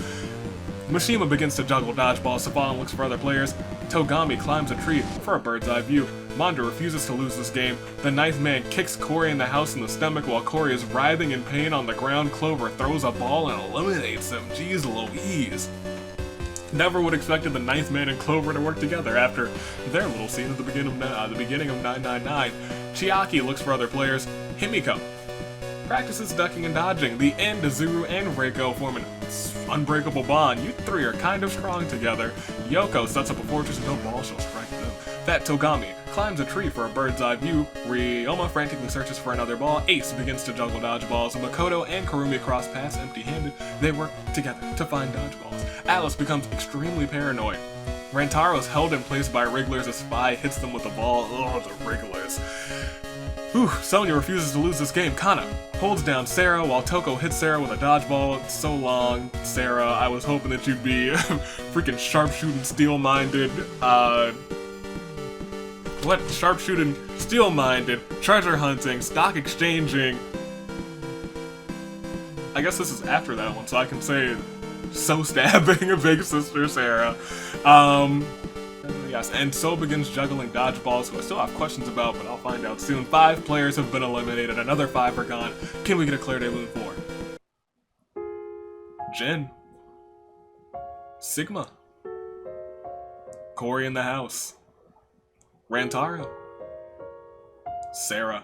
Mishima begins to juggle dodgeballs. Savon looks for other players. Togami climbs a tree for a bird's eye view. Manda refuses to lose this game. The 9th man kicks Corey in the house in the stomach while Corey is writhing in pain on the ground. Clover throws a ball and eliminates him. Jeez Louise. Never would have expected the 9th man and Clover to work together after their little scene at the beginning of 999. Chiaki looks for other players. Himiko practices ducking and dodging. The end, Zuru and Reiko form an unbreakable bond. You 3 are kind of strong together. Yoko sets up a fortress and no ball shall strike them. Fat Togami climbs a tree for a bird's eye view. Ryoma frantically searches for another ball. Ace begins to juggle dodgeballs. Makoto and Karumi cross paths empty-handed. They work together to find dodgeballs. Alice becomes extremely paranoid. Rantaro is held in place by Wrigglers as Spy hits them with a ball. Oh, the Wrigglers. Whew, Sonya refuses to lose this game. Kana holds down Sarah while Toko hits Sarah with a dodgeball. So long, Sarah. I was hoping that you'd be freaking sharpshooting, steel-minded, sharpshooting, steel-minded, treasure hunting, stock exchanging. I guess this is after that one, so I can say so stabbing a big sister Sarah. Yes, and so begins juggling dodgeballs, who I still have questions about, but I'll find out soon. 5 players have been eliminated, another 5 are gone. Can we get a Claire de Lune 4? Jin. Sigma. Corey in the house. Rantaro. Sarah.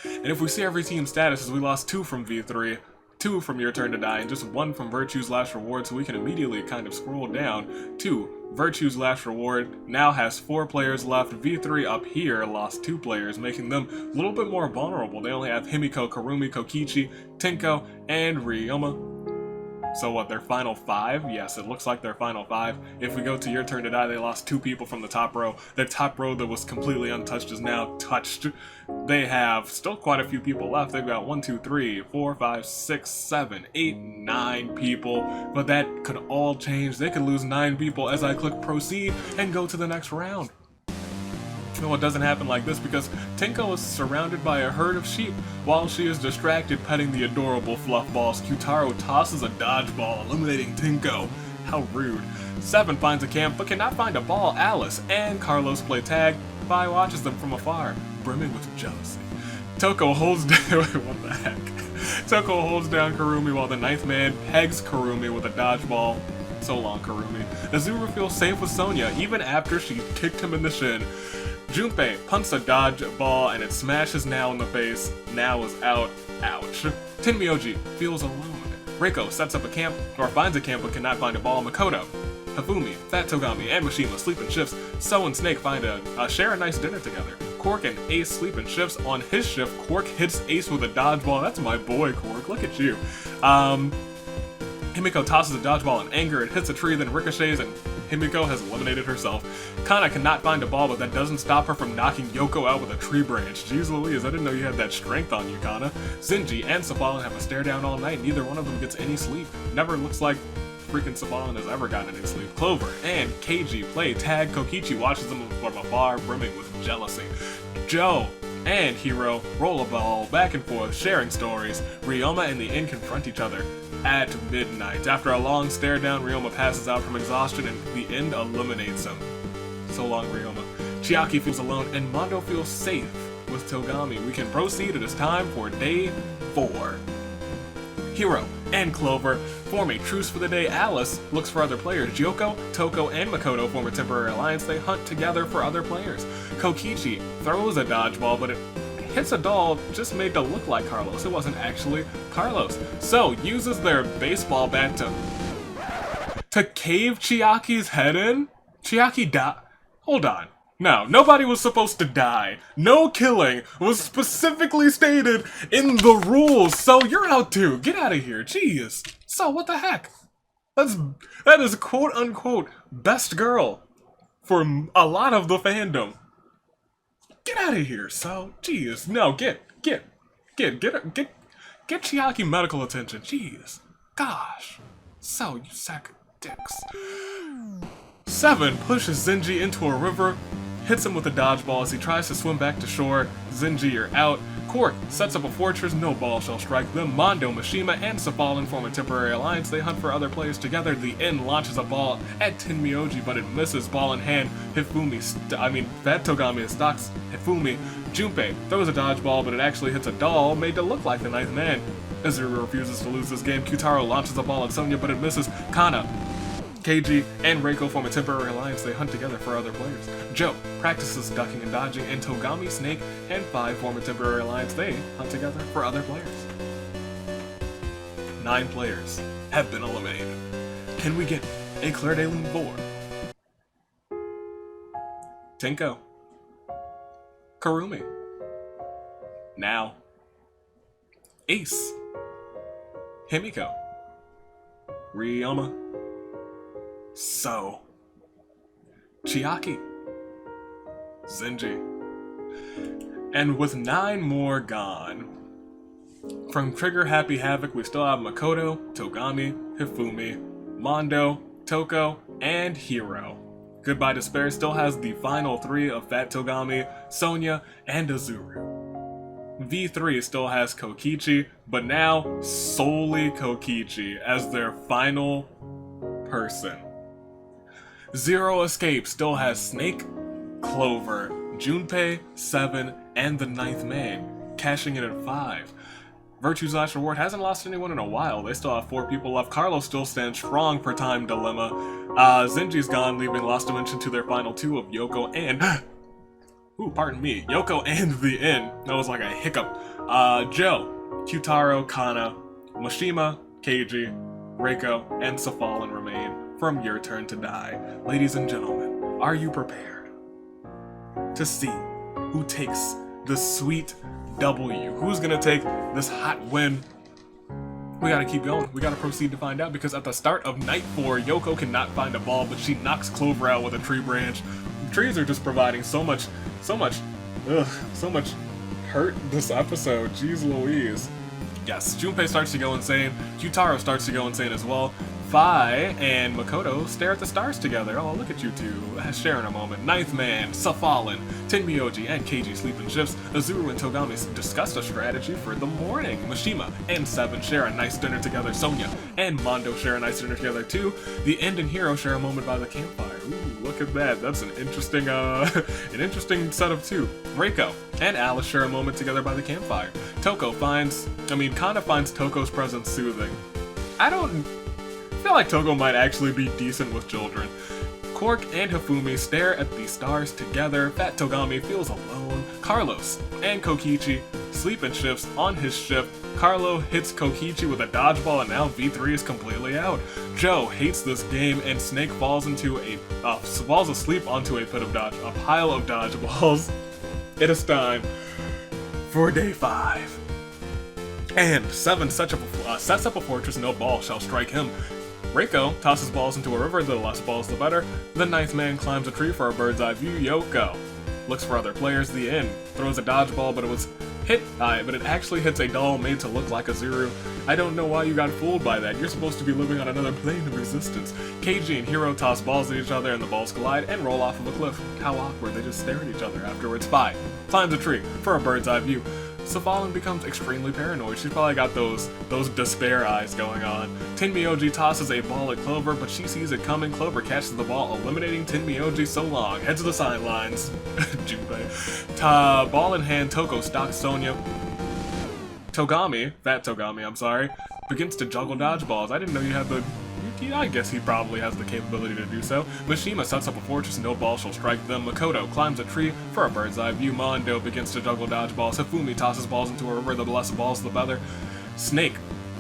And if we see every team status, as we lost 2 from V3, 2 from Your Turn to Die, and just 1 from Virtue's Last Reward, so we can immediately kind of scroll down to Virtue's Last Reward now has 4 players left. V3 up here lost 2 players, making them a little bit more vulnerable. They only have Himiko, Karumi, Kokichi, Tinko, and Ryoma. So what, their final 5? Yes, it looks like their final 5. If we go to Your Turn to Die, they lost 2 people from the top row. Their top row that was completely untouched is now touched. They have still quite a few people left. They've got 1, 2, 3, 4, 5, 6, 7, 8, 9 people. But that could all change. They could lose 9 people as I click proceed and go to the next round. No, it doesn't happen like this because Tinko is surrounded by a herd of sheep while she is distracted petting the adorable fluff balls. Kyutaro tosses a dodgeball, eliminating Tinko. How rude. 7 finds a camp but cannot find a ball. Alice and Carlos play tag. Vi watches them from afar, brimming with jealousy. Toko holds down what the heck? Toko holds down Karumi while the 9th man pegs Karumi with a dodgeball. So long, Karumi. Azuru feels safe with Sonya even after she kicked him in the shin. Junpei punts a dodgeball and it smashes Now in the face. Now is out. Ouch. Tenmyoji feels alone. Reiko sets up a camp, or finds a camp but cannot find a ball. Makoto, Hifumi, Fat Togami, and Mishima sleep in shifts. So and Snake find share a nice dinner together. Quark and Ace sleep in shifts. On his shift, Quark hits Ace with a dodgeball. That's my boy, Quark. Look at you. Himiko tosses a dodgeball in anger. It hits a tree, then ricochets, and Himiko has eliminated herself. Kana cannot find a ball, but that doesn't stop her from knocking Yoko out with a tree branch. Jeez Louise, I didn't know you had that strength on you, Kana. Shinji and Safalin have a stare down all night. Neither one of them gets any sleep. Never looks like freaking Safalin has ever gotten any sleep. Clover and Keiji play tag. Kokichi watches them from afar, brimming with jealousy. Joe and Hiro roll a ball back and forth, sharing stories. Ryoma and the Inn confront each other at midnight. After a long stare down, Ryoma passes out from exhaustion and the Inn eliminates him. So long, Ryoma. Chiaki feels alone and Mondo feels safe with Togami. We can proceed. It is time for day 4. Hiro and Clover form a truce for the day. Alice looks for other players. Yoko, Toko, and Makoto form a temporary alliance. They hunt together for other players. Kokichi throws a dodgeball, but it hits a doll just made to look like Carlos. It wasn't actually Carlos. So, uses their baseball bat to cave Chiaki's head in? Chiaki died. Hold on. No, nobody was supposed to die. No killing was specifically stated in the rules, so you're out too. Get out of here, jeez. So what the heck? That is quote unquote best girl for a lot of the fandom. Get out of here, so jeez. No, get Chiaki medical attention, jeez. Gosh. So you sack of dicks. 7 pushes Zenji into a river, hits him with a dodgeball as he tries to swim back to shore. Zenji, you're out. Cork sets up a fortress, no ball shall strike them. Mondo, Mishima, and Safalin form a temporary alliance. They hunt for other players together. The Inn launches a ball at Tenmyoji, but it misses. Ball in hand. Fat Togami stocks Hifumi. Junpei throws a dodgeball, but it actually hits a doll made to look like the 9th man. Azuru refuses to lose this game. Kyutaro launches a ball at Sonya, but it misses. Kana, Keiji, and Reiko form a temporary alliance. They hunt together for other players. Joe practices ducking and dodging, and Togami, Snake, and 5 form a temporary alliance. They hunt together for other players. 9 players have been eliminated. Can we get a Claire de Lune 4? Tenko. Karumi. Now. Ace. Himiko. Ryoma. So. Chiaki. Zenji. And with 9 more gone, from Trigger Happy Havoc, we still have Makoto, Togami, Hifumi, Mondo, Toko, and Hiro. Goodbye Despair still has the final 3 of Fat Togami, Sonya, and Azuru. V3 still has Kokichi, but now solely Kokichi as their final person. Zero Escape still has Snake, Clover, Junpei, 7, and the 9th man, cashing in at 5. Virtue's Last Reward hasn't lost anyone in a while. They still have 4 people left. Carlos still stands strong for Time Dilemma. Zenji's gone, leaving Lost Dimension to their final 2 of Yoko and... Yoko and the Inn. That was like a hiccup. Joe, Kyutaro, Kana, Mishima, Keiji, Reiko, and Safalin remain from Your Turn to Die. Ladies and gentlemen, are you prepared to see who takes the sweet W? Who's gonna take this hot win? We gotta keep going. We gotta proceed to find out, because at the start of night 4, Yoko cannot find a ball, but she knocks Clover out with a tree branch. Trees are just providing so much hurt this episode. Jeez Louise. Yes, Junpei starts to go insane. Kyutaro starts to go insane as well. Fi and Makoto stare at the stars together. Oh, look at you two, sharing a moment. 9th man, Safalin, Tenmyoji, and Keiji sleep in shifts. Azuru and Togami discuss a strategy for the morning. Mishima and 7 share a nice dinner together. Sonya and Mondo share a nice dinner together too. The End and Hiro share a moment by the campfire. Ooh, look at that. That's an interesting setup too. Reiko and Alice share a moment together by the campfire. Kana finds Toko's presence soothing. I feel like Toko might actually be decent with children. Cork and Hifumi stare at the stars together. Fat Togami feels alone. Carlos and Kokichi sleep in shifts on his shift. Carlo hits Kokichi with a dodgeball, and now V3 is completely out. Joe hates this game, and Snake falls asleep onto a pile of dodgeballs. It is time for day 5. And 7 sets up a fortress, no ball shall strike him. Reiko tosses balls into a river, the less balls the better. The 9th man climbs a tree for a bird's eye view. Yoko looks for other players. The Inn throws a dodgeball, but it was but it actually hits a doll made to look like a Zuru. I don't know why you got fooled by that. You're supposed to be living on another plane of existence. Keiji and Hiro toss balls at each other and the balls collide and roll off of a cliff. How awkward, they just stare at each other afterwards. Fi climbs a tree for a bird's eye view. Safalin becomes extremely paranoid. She's probably got those despair eyes going on. Tenmyoji tosses a ball at Clover, but she sees it coming. Clover catches the ball, eliminating Tenmyoji so long. Heads to the sidelines. Junpei. Ball in hand, Toko stalks Sonya. Fat Togami, I'm sorry, begins to juggle dodgeballs. I didn't know you had the... I guess he probably has the capability to do so. Mishima sets up a fortress, no ball shall strike them. Makoto climbs a tree for a bird's eye view. Mondo begins to juggle dodgeballs. Hifumi tosses balls into a river, the blessed balls the feather. Snake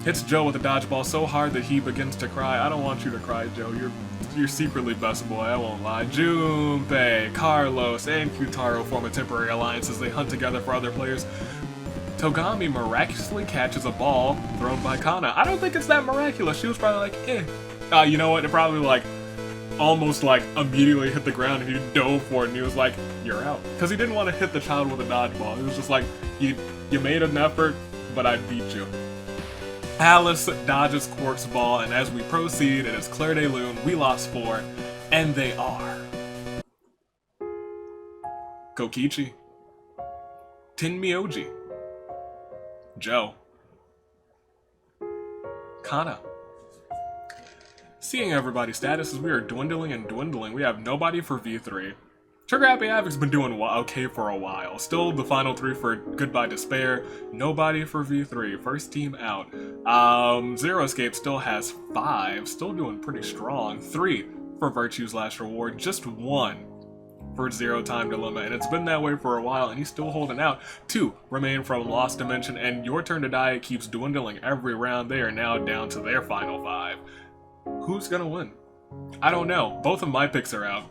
hits Joe with a dodgeball so hard that he begins to cry. I don't want you to cry, Joe. You're secretly best boy, I won't lie. Junpei, Carlos, and Kyutaro form a temporary alliance as they hunt together for other players. Togami miraculously catches a ball thrown by Kana. I don't think it's that miraculous. She was probably like, eh. You know what? It probably almost immediately hit the ground and he dove for it and he was like, you're out. Because he didn't want to hit the child with a dodgeball. It was just like, you made an effort, but I beat you. Alice dodges Quark's ball, and as we proceed, it is Claire de Lune, we lost 4, and they are Kokichi, Tenmyoji, Joe, Kana. Seeing everybody's statuses, we are dwindling and dwindling. We have nobody for V3. Trigger Happy Havoc's been doing okay for a while. Still the final 3 for Goodbye Despair. Nobody for V3. First team out. Zero Escape still has 5. Still doing pretty strong. 3 for Virtue's Last Reward. Just 1 for Zero Time Dilemma. And it's been that way for a while and he's still holding out. 2 remain from Lost Dimension. And Your Turn to Die keeps dwindling every round. They are now down to their final 5. Who's gonna win? I don't know. Both of my picks are out.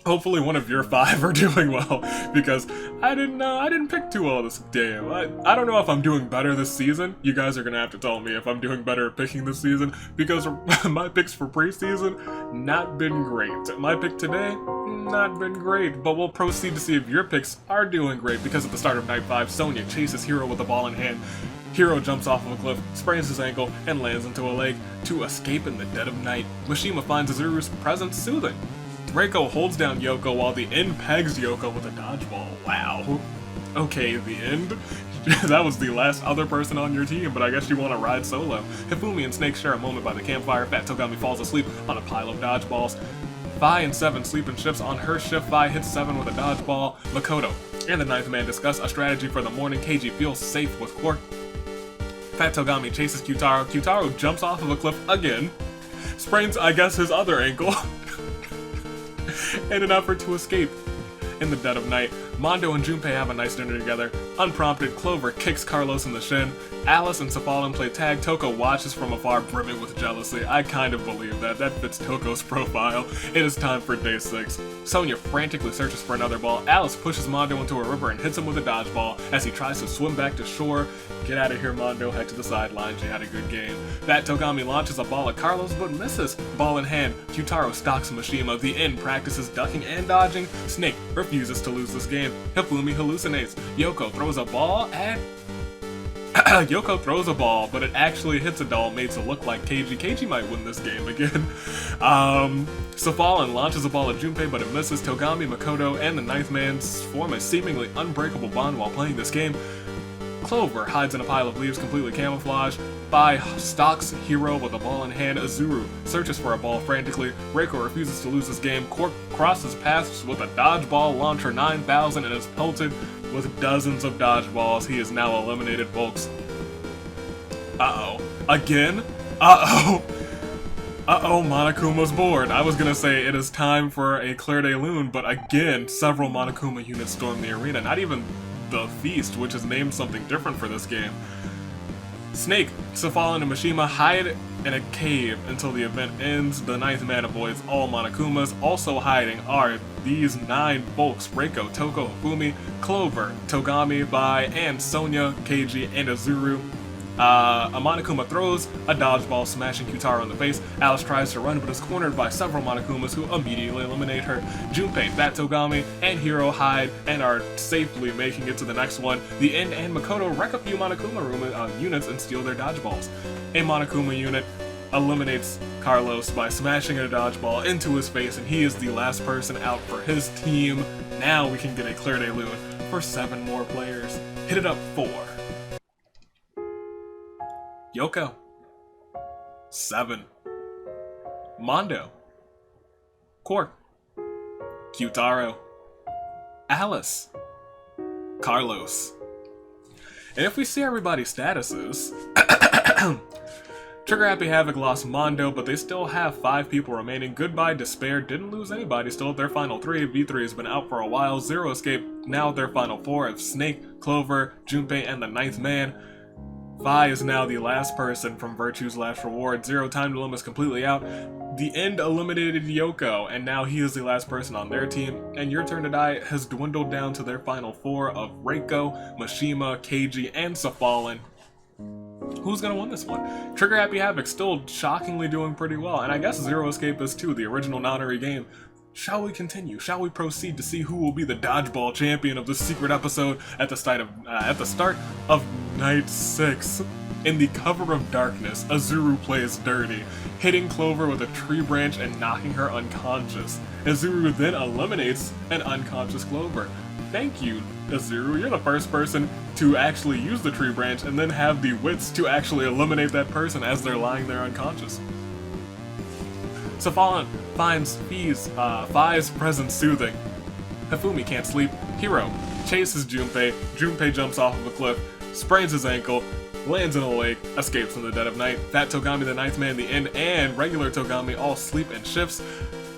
Hopefully one of your 5 are doing well, because I didn't pick too well this game. I don't know if I'm doing better this season. You guys are gonna have to tell me if I'm doing better at picking this season, because my picks for preseason, not been great. My pick today, not been great, but we'll proceed to see if your picks are doing great, because at the start of Night 5, Sonya chases Hiro with the ball in hand. Hiro jumps off of a cliff, sprains his ankle, and lands into a lake to escape in the dead of night. Mishima finds Azuru's presence soothing. Reiko holds down Yoko while the End pegs Yoko with a dodgeball. Wow. Okay, the End? That was the last other person on your team, but I guess you want to ride solo. Hifumi and Snake share a moment by the campfire. Fat Togami falls asleep on a pile of dodgeballs. Fi and 7 sleep in shifts. On her shift, Fi hits 7 with a dodgeball. Makoto and the 9th man discuss a strategy for the morning. Keiji feels safe with Quark. Fat Togami chases Kyutaro. Kyutaro jumps off of a cliff again. Sprains, I guess, his other ankle. In an effort to escape. In the dead of night, Mondo and Junpei have a nice dinner together. Unprompted, Clover kicks Carlos in the shin. Alice and Safalin play tag. Toko watches from afar, brimming with jealousy. I kind of believe that. That fits Toko's profile. It is time for day 6. Sonya frantically searches for another ball. Alice pushes Mondo into a river and hits him with a dodgeball as he tries to swim back to shore. Get out of here, Mondo. Head to the sidelines. You had a good game. Fat Togami launches a ball at Carlos but misses. Ball in hand, Kyutaro stalks Mishima. The End practices ducking and dodging. Snake refuses to lose this game. Hifumi hallucinates. Yoko throws a ball at... Yoko throws a ball, but it actually hits a doll made to look like Keiji. Keiji might win this game again. Safalin launches a ball at Junpei, but it misses. Togami, Makoto, and the 9th man form a seemingly unbreakable bond while playing this game. Clover hides in a pile of leaves completely camouflaged. Fi stalks Hiro with a ball in hand. Azuru searches for a ball frantically. Reiko refuses to lose this game. Quark crosses paths with a dodgeball launcher 9000 and is pelted with dozens of dodgeballs. He is now eliminated, folks. Uh-oh. Again? Uh-oh. Uh-oh, Monokuma's bored. I was gonna say it is time for a Claire de Lune, but again, several Monokuma units storm the arena. Not even the Feast, which is named something different for this game. Snake, Safalin, and Mishima hide in a cave until the event ends. The 9th man avoids all Monokumas. Also hiding are these 9 folks: Reiko, Toko, Hifumi, Clover, Togami, Bai, and Sonya, Keiji, and Azuru. A Monokuma throws a dodgeball, smashing Kyutaro in the face. Alice tries to run, but is cornered by several Monokumas who immediately eliminate her. Junpei, Fat Togami, and Hiro hide and are safely making it to the next one. The End and Makoto wreck a few Monokuma units and steal their dodgeballs. A Monokuma unit eliminates Carlos by smashing a dodgeball into his face, and he is the last person out for his team. Now we can get a Claire de Lune for 7 more players. Hit it up 4. Yoko. 7. Mondo. Quark. Kyutaro. Alice. Carlos. And if we see everybody's statuses, Trigger Happy Havoc lost Mondo, but they still have 5 people remaining. Goodbye Despair didn't lose anybody, still at their final 3. V3 has been out for a while. Zero Escape now their final 4 of Snake, Clover, Junpei, and the 9th man. Vi is now the last person from Virtue's Last Reward. Zero Time Dilemma is completely out. The End eliminated Yoko, and now he is the last person on their team. And Your Turn to Die has dwindled down to their final 4 of Reiko, Mishima, Keiji, and Safalin. Who's gonna win this one? Trigger Happy Havoc still shockingly doing pretty well, and I guess Zero Escape is too, the original Nonary game. Shall we continue? Shall we proceed to see who will be the dodgeball champion of this secret episode at the start of Night 6? In the cover of darkness, Azuru plays dirty, hitting Clover with a tree branch and knocking her unconscious. Azuru then eliminates an unconscious Clover. Thank you, Azuru. You're the first person to actually use the tree branch and then have the wits to actually eliminate that person as they're lying there unconscious. Safalin finds Fi's presence soothing. Hifumi can't sleep. Hiro chases Junpei. Junpei jumps off of a cliff, sprains his ankle, lands in a lake, escapes in the dead of night. Fat Togami, the 9th man, the End, and regular Togami all sleep in shifts.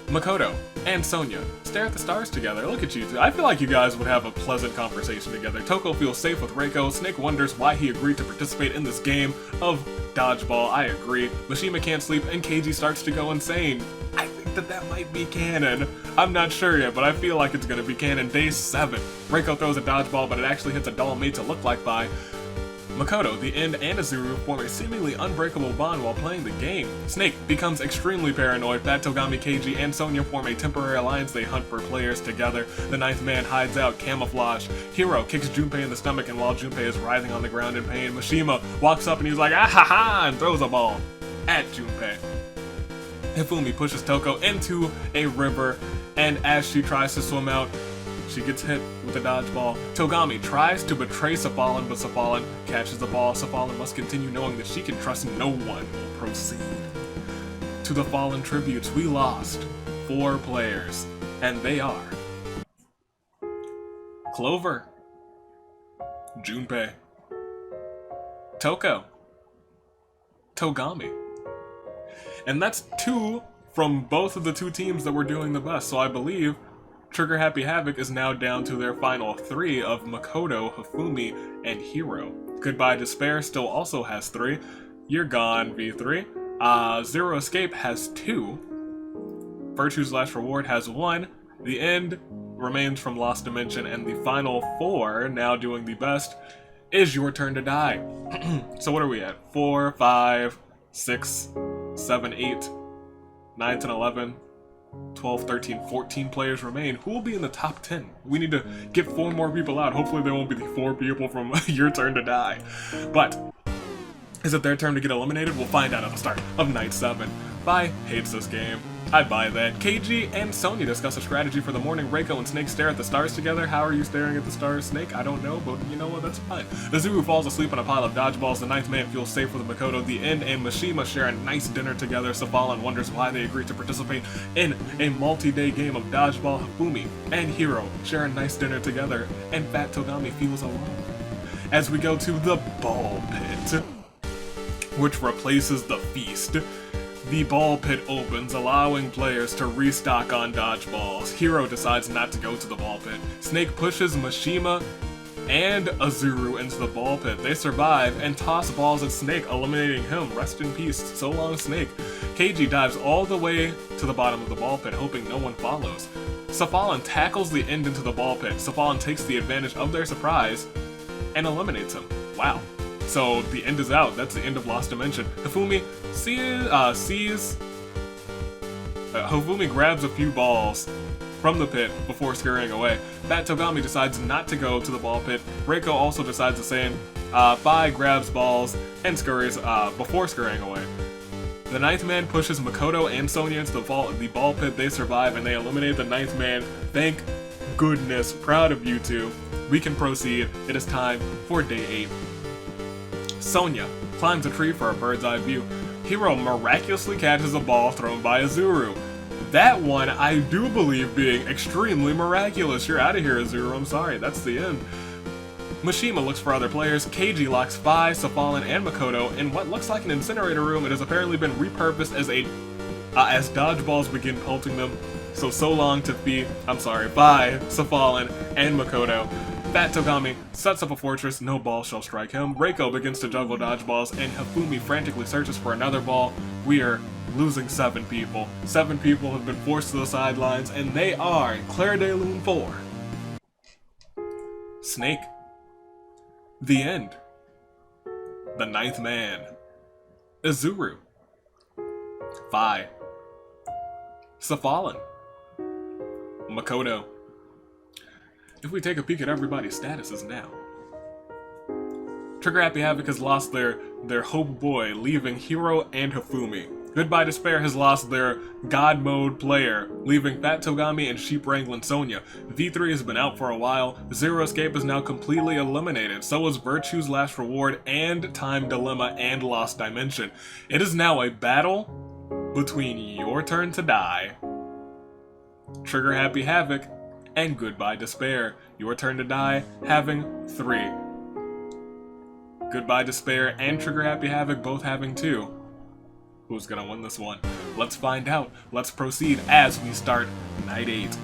Makoto and Sonia stare at the stars together. Look at you two. I feel like you guys would have a pleasant conversation together. Toko feels safe with Reiko. Snake wonders why he agreed to participate in this game of dodgeball. I agree. Mishima can't sleep, and Keiji starts to go insane. I think that might be canon. I'm not sure yet, but I feel like it's gonna be canon. Day 7. Reiko throws a dodgeball, but it actually hits a doll made to look like Vi. Makoto, the End, and Azuru form a seemingly unbreakable bond while playing the game. Snake becomes extremely paranoid. Fat Togami, Keiji, and Sonia form a temporary alliance. They hunt for players together. The 9th man hides out, camouflage. Hiro kicks Junpei in the stomach, and while Junpei is writhing on the ground in pain, Mishima walks up and he's like, ah ha ha, and throws a ball at Junpei. Hifumi pushes Toko into a river, and as she tries to swim out, she gets hit with a dodgeball. Togami tries to betray Safalin, but Safalin catches the ball. Safalin must continue knowing that she can trust no one. Will proceed. To the fallen tributes, we lost 4 players, and they are Clover, Junpei, Toko, Togami. And that's 2 from both of the 2 teams that were doing the best, so I believe Trigger Happy Havoc is now down to their final 3 of Makoto, Hifumi, and Hiro. Goodbye Despair still also has 3. You're Gone, V3. Zero Escape has 2. Virtue's Last Reward has 1. The End remains from Lost Dimension, and the final 4, now doing the best, is Your Turn to Die. So what are we at? 4, 5, 6, 7, 8, 9, 10, 11... 12, 13, 14 players remain. Who will be in the top 10? We need to get 4 more people out. Hopefully they won't be the 4 people from Your Turn to Die. But, is it their turn to get eliminated? We'll find out at the start of Night 7. Vi hates this game. I'd buy that. Keiji and Sonya discuss a strategy for the morning. Reiko and Snake stare at the stars together. How are you staring at the stars, Snake? I don't know, but you know what? That's fine. Azuru falls asleep on a pile of dodgeballs. The 9th man feels safe with Makoto. The End and Mishima share a nice dinner together. Safalin wonders why they agreed to participate in a multi-day game of dodgeball. Hifumi and Hiro share a nice dinner together, and Fat Togami feels alone. As we go to the ball pit, which replaces the feast. The ball pit opens, allowing players to restock on dodgeballs. Hiro decides not to go to the ball pit. Snake pushes Mishima and Azuru into the ball pit. They survive and toss balls at Snake, eliminating him. Rest in peace. So long, Snake. Keiji dives all the way to the bottom of the ball pit, hoping no one follows. Safalin tackles the End into the ball pit. Safalin takes the advantage of their surprise and eliminates him. Wow. So the end is out. That's the end of Lost Dimension. Hifumi Hifumi grabs a few balls from the pit before scurrying away. Fat Togami decides not to go to the ball pit. Reiko also decides the same. Bai grabs balls and scurries before scurrying away. The ninth man pushes Makoto and Sonya into the ball pit. They survive and they eliminate the ninth man. Thank goodness. Proud of you two. We can proceed. It is time for day 8. Sonya climbs a tree for a bird's eye view. Hiro miraculously catches a ball thrown by Azuru. That one I do believe being extremely miraculous. You're out of here, Azuru. I'm sorry. That's the end. Mishima looks for other players. Keiji locks Bai, Safalin, and Makoto in what looks like an incinerator room. It has apparently been repurposed as dodgeballs begin pelting them. So long to Bai, Safalin, and Makoto. Fat Togami sets up a fortress. No ball shall strike him. Reiko begins to juggle dodgeballs, and Hifumi frantically searches for another ball. We are losing 7 people. 7 people have been forced to the sidelines, and they are Claire de Lune 4. Snake. The end. The ninth man. Azuru. Fi. Safalin. Makoto. If we take a peek at everybody's statuses now. Trigger Happy Havoc has lost their Hope Boy, leaving Hiro and Hifumi. Goodbye Despair has lost their God Mode player, leaving Fat Togami and Sheep Wrangling Sonya. V3 has been out for a while. Zero Escape is now completely eliminated. So is Virtue's Last Reward and Time Dilemma and Lost Dimension. It is now a battle between Your Turn to Die, Trigger Happy Havoc, and Goodbye Despair. Your Turn to Die having 3. Goodbye Despair and Trigger Happy Havoc both having 2. Who's gonna win this one? Let's find out. Let's proceed as we start Night 8.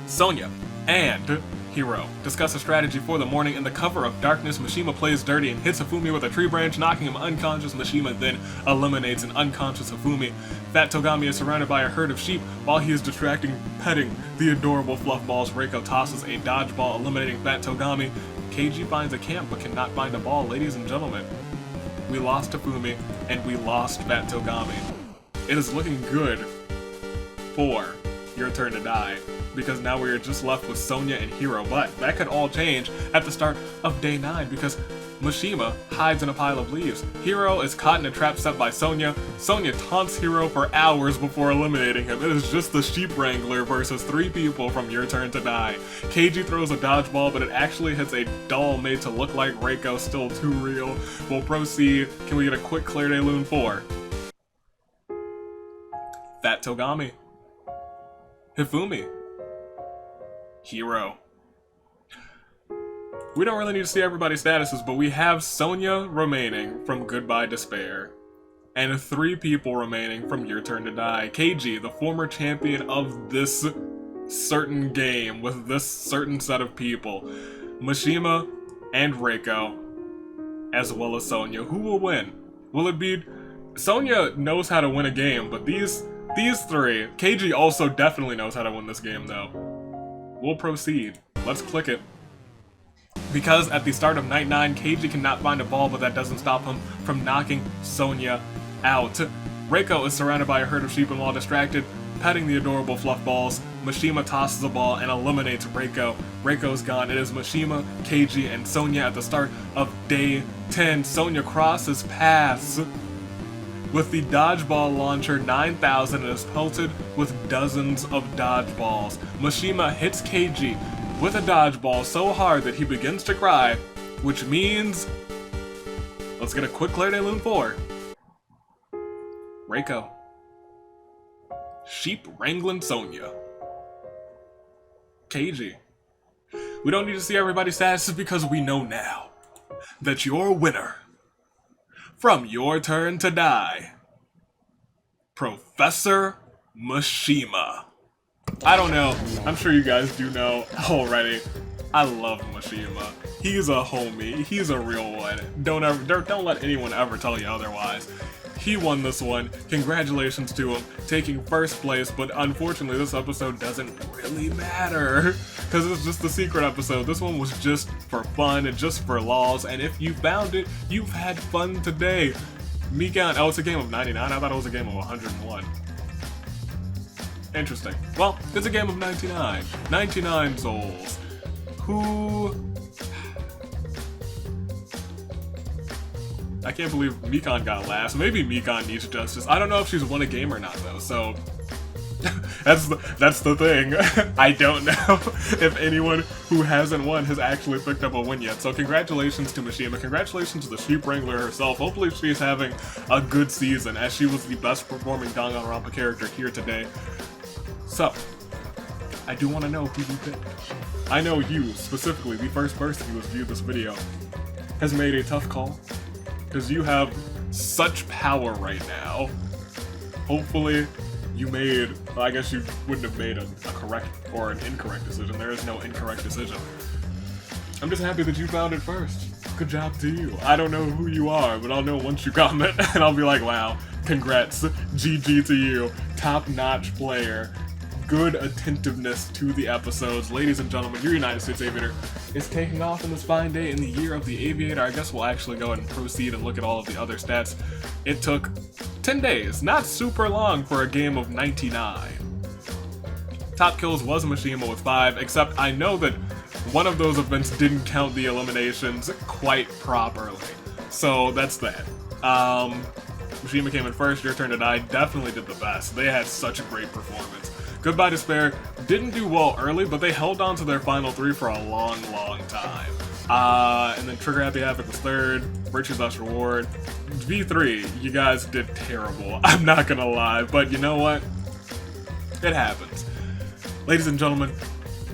Sonya and Hiro discuss a strategy for the morning. In the cover of darkness, Mishima plays dirty and hits Hifumi with a tree branch, knocking him unconscious. Mishima then eliminates an unconscious Hifumi. Fat Togami is surrounded by a herd of sheep while he is petting the adorable fluff balls. Reiko tosses a dodgeball, eliminating Fat Togami. Keiji finds a camp but cannot find a ball. Ladies and gentlemen, we lost Hifumi and we lost Fat Togami. It is looking good for Your Turn to Die, because now we are just left with Sonya and Hiro, but that could all change at the start of day 9 because Mishima hides in a pile of leaves. Hiro is caught in a trap set by Sonya. Sonya taunts Hiro for hours before eliminating him. It is just the Sheep Wrangler versus 3 people from Your Turn to Die. Keiji throws a dodgeball, but it actually hits a doll made to look like Reiko, still too real. We'll proceed. Can we get a quick Claire de Lune 4? Fat Togami. Hifumi. Hiro. We don't really need to see everybody's statuses, but we have Sonya remaining from Goodbye Despair, and 3 people remaining from Your Turn to Die. Keiji, the former champion of this certain game with this certain set of people. Mishima and Reiko, as well as Sonya. Who will win? Will it be... Sonya knows how to win a game, but these 3... Keiji also definitely knows how to win this game, though. We'll proceed. Let's click it. Because at the start of Night 9, Keiji cannot find a ball, but that doesn't stop him from knocking Sonya out. Reiko is surrounded by a herd of sheep, and while distracted, petting the adorable fluff balls, Mishima tosses a ball and eliminates Reiko. Reiko's gone. It is Mishima, Keiji, and Sonya at the start of day 10. Sonya crosses paths with the dodgeball launcher 9000 and is pelted with dozens of dodgeballs. Mishima hits Keiji with a dodgeball so hard that he begins to cry, which means... Let's get a quick Claire de Lune 4. Reiko. Sheep Wrangling Sonya. Keiji. We don't need to see everybody's statuses because we know now that your winner from Your Turn to Die, Professor Mishima. I don't know, I'm sure you guys do know already. I love Mishima. He's a homie, he's a real one. Don't let anyone ever tell you otherwise. He won this one. Congratulations to him, taking first place, but unfortunately this episode doesn't really matter, because it's just the secret episode. This one was just for fun and just for lols, and if you found it, you've had fun today. Mikan, oh, it's a game of 99? I thought it was a game of 101. Interesting. Well, it's a game of 99. 99 souls. Who... I can't believe Mikan got last. Maybe Mikan needs justice. I don't know if she's won a game or not, though, so... that's the thing. I don't know if anyone who hasn't won has actually picked up a win yet. So congratulations to Mishima. Congratulations to the Sheep Wrangler herself. Hopefully she's having a good season, as she was the best performing Danganronpa character here today. So, I do want to know who you picked. I know you, specifically, the first person who has viewed this video, has made a tough call. Because you have such power right now. Hopefully, you made, well, I guess you wouldn't have made a correct or an incorrect decision. There is no incorrect decision. I'm just happy that you found it first. Good job to you. I don't know who you are, but I'll know once you comment, and I'll be like, wow, congrats, GG to you, top-notch player. Good attentiveness to the episodes. Ladies and gentlemen, your United States Aviator is taking off on this fine day in the year of the Aviator. I guess we'll actually go ahead and proceed and look at all of the other stats. It took 10 days, not super long for a game of 99. Top kills was Mishima with 5, except I know that one of those events didn't count the eliminations quite properly. So that's that. Mishima came in first, Your Turn to Die definitely did the best. They had such a great performance. Goodbye Despair didn't do well early, but they held on to their final 3 for a long, long time. And then Trigger Happy Havoc was third, Virtue's Last Reward. V3, you guys did terrible, I'm not gonna lie, but you know what? It happens. Ladies and gentlemen,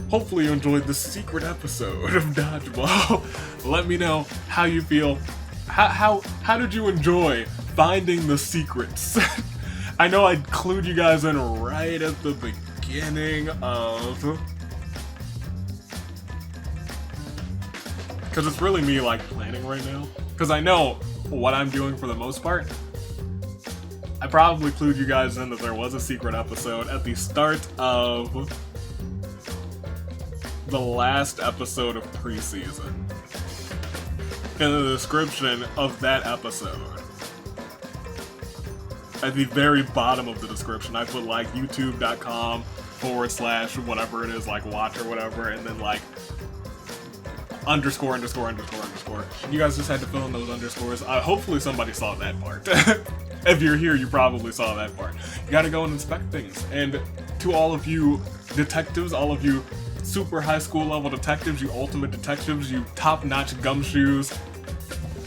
hopefully you enjoyed this secret episode of Dodgeball. Let me know how you feel. How did you enjoy finding the secrets? I know I clued you guys in right at the beginning of... Because it's really me, like, planning right now. Because I know what I'm doing for the most part. I probably clued you guys in that there was a secret episode at the start of the last episode of preseason. In the description of that episode, at the very bottom of the description, I put like youtube.com/ whatever it is, like watch or whatever, and then like underscore. And you guys just had to fill in those underscores. Hopefully somebody saw that part. If you're here, you probably saw that part. You gotta go and inspect things. And to all of you detectives, all of you super high school level detectives, you ultimate detectives, you top-notch gumshoes,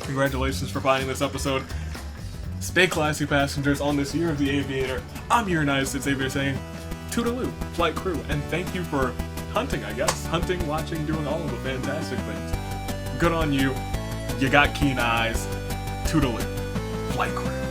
congratulations for finding this episode. Stay classy, passengers, on this year of the Aviator. I'm your United States Aviator saying toodaloo, flight crew, and thank you for hunting, I guess. Hunting, watching, doing all of the fantastic things. Good on you. You got keen eyes. Toodaloo, flight crew.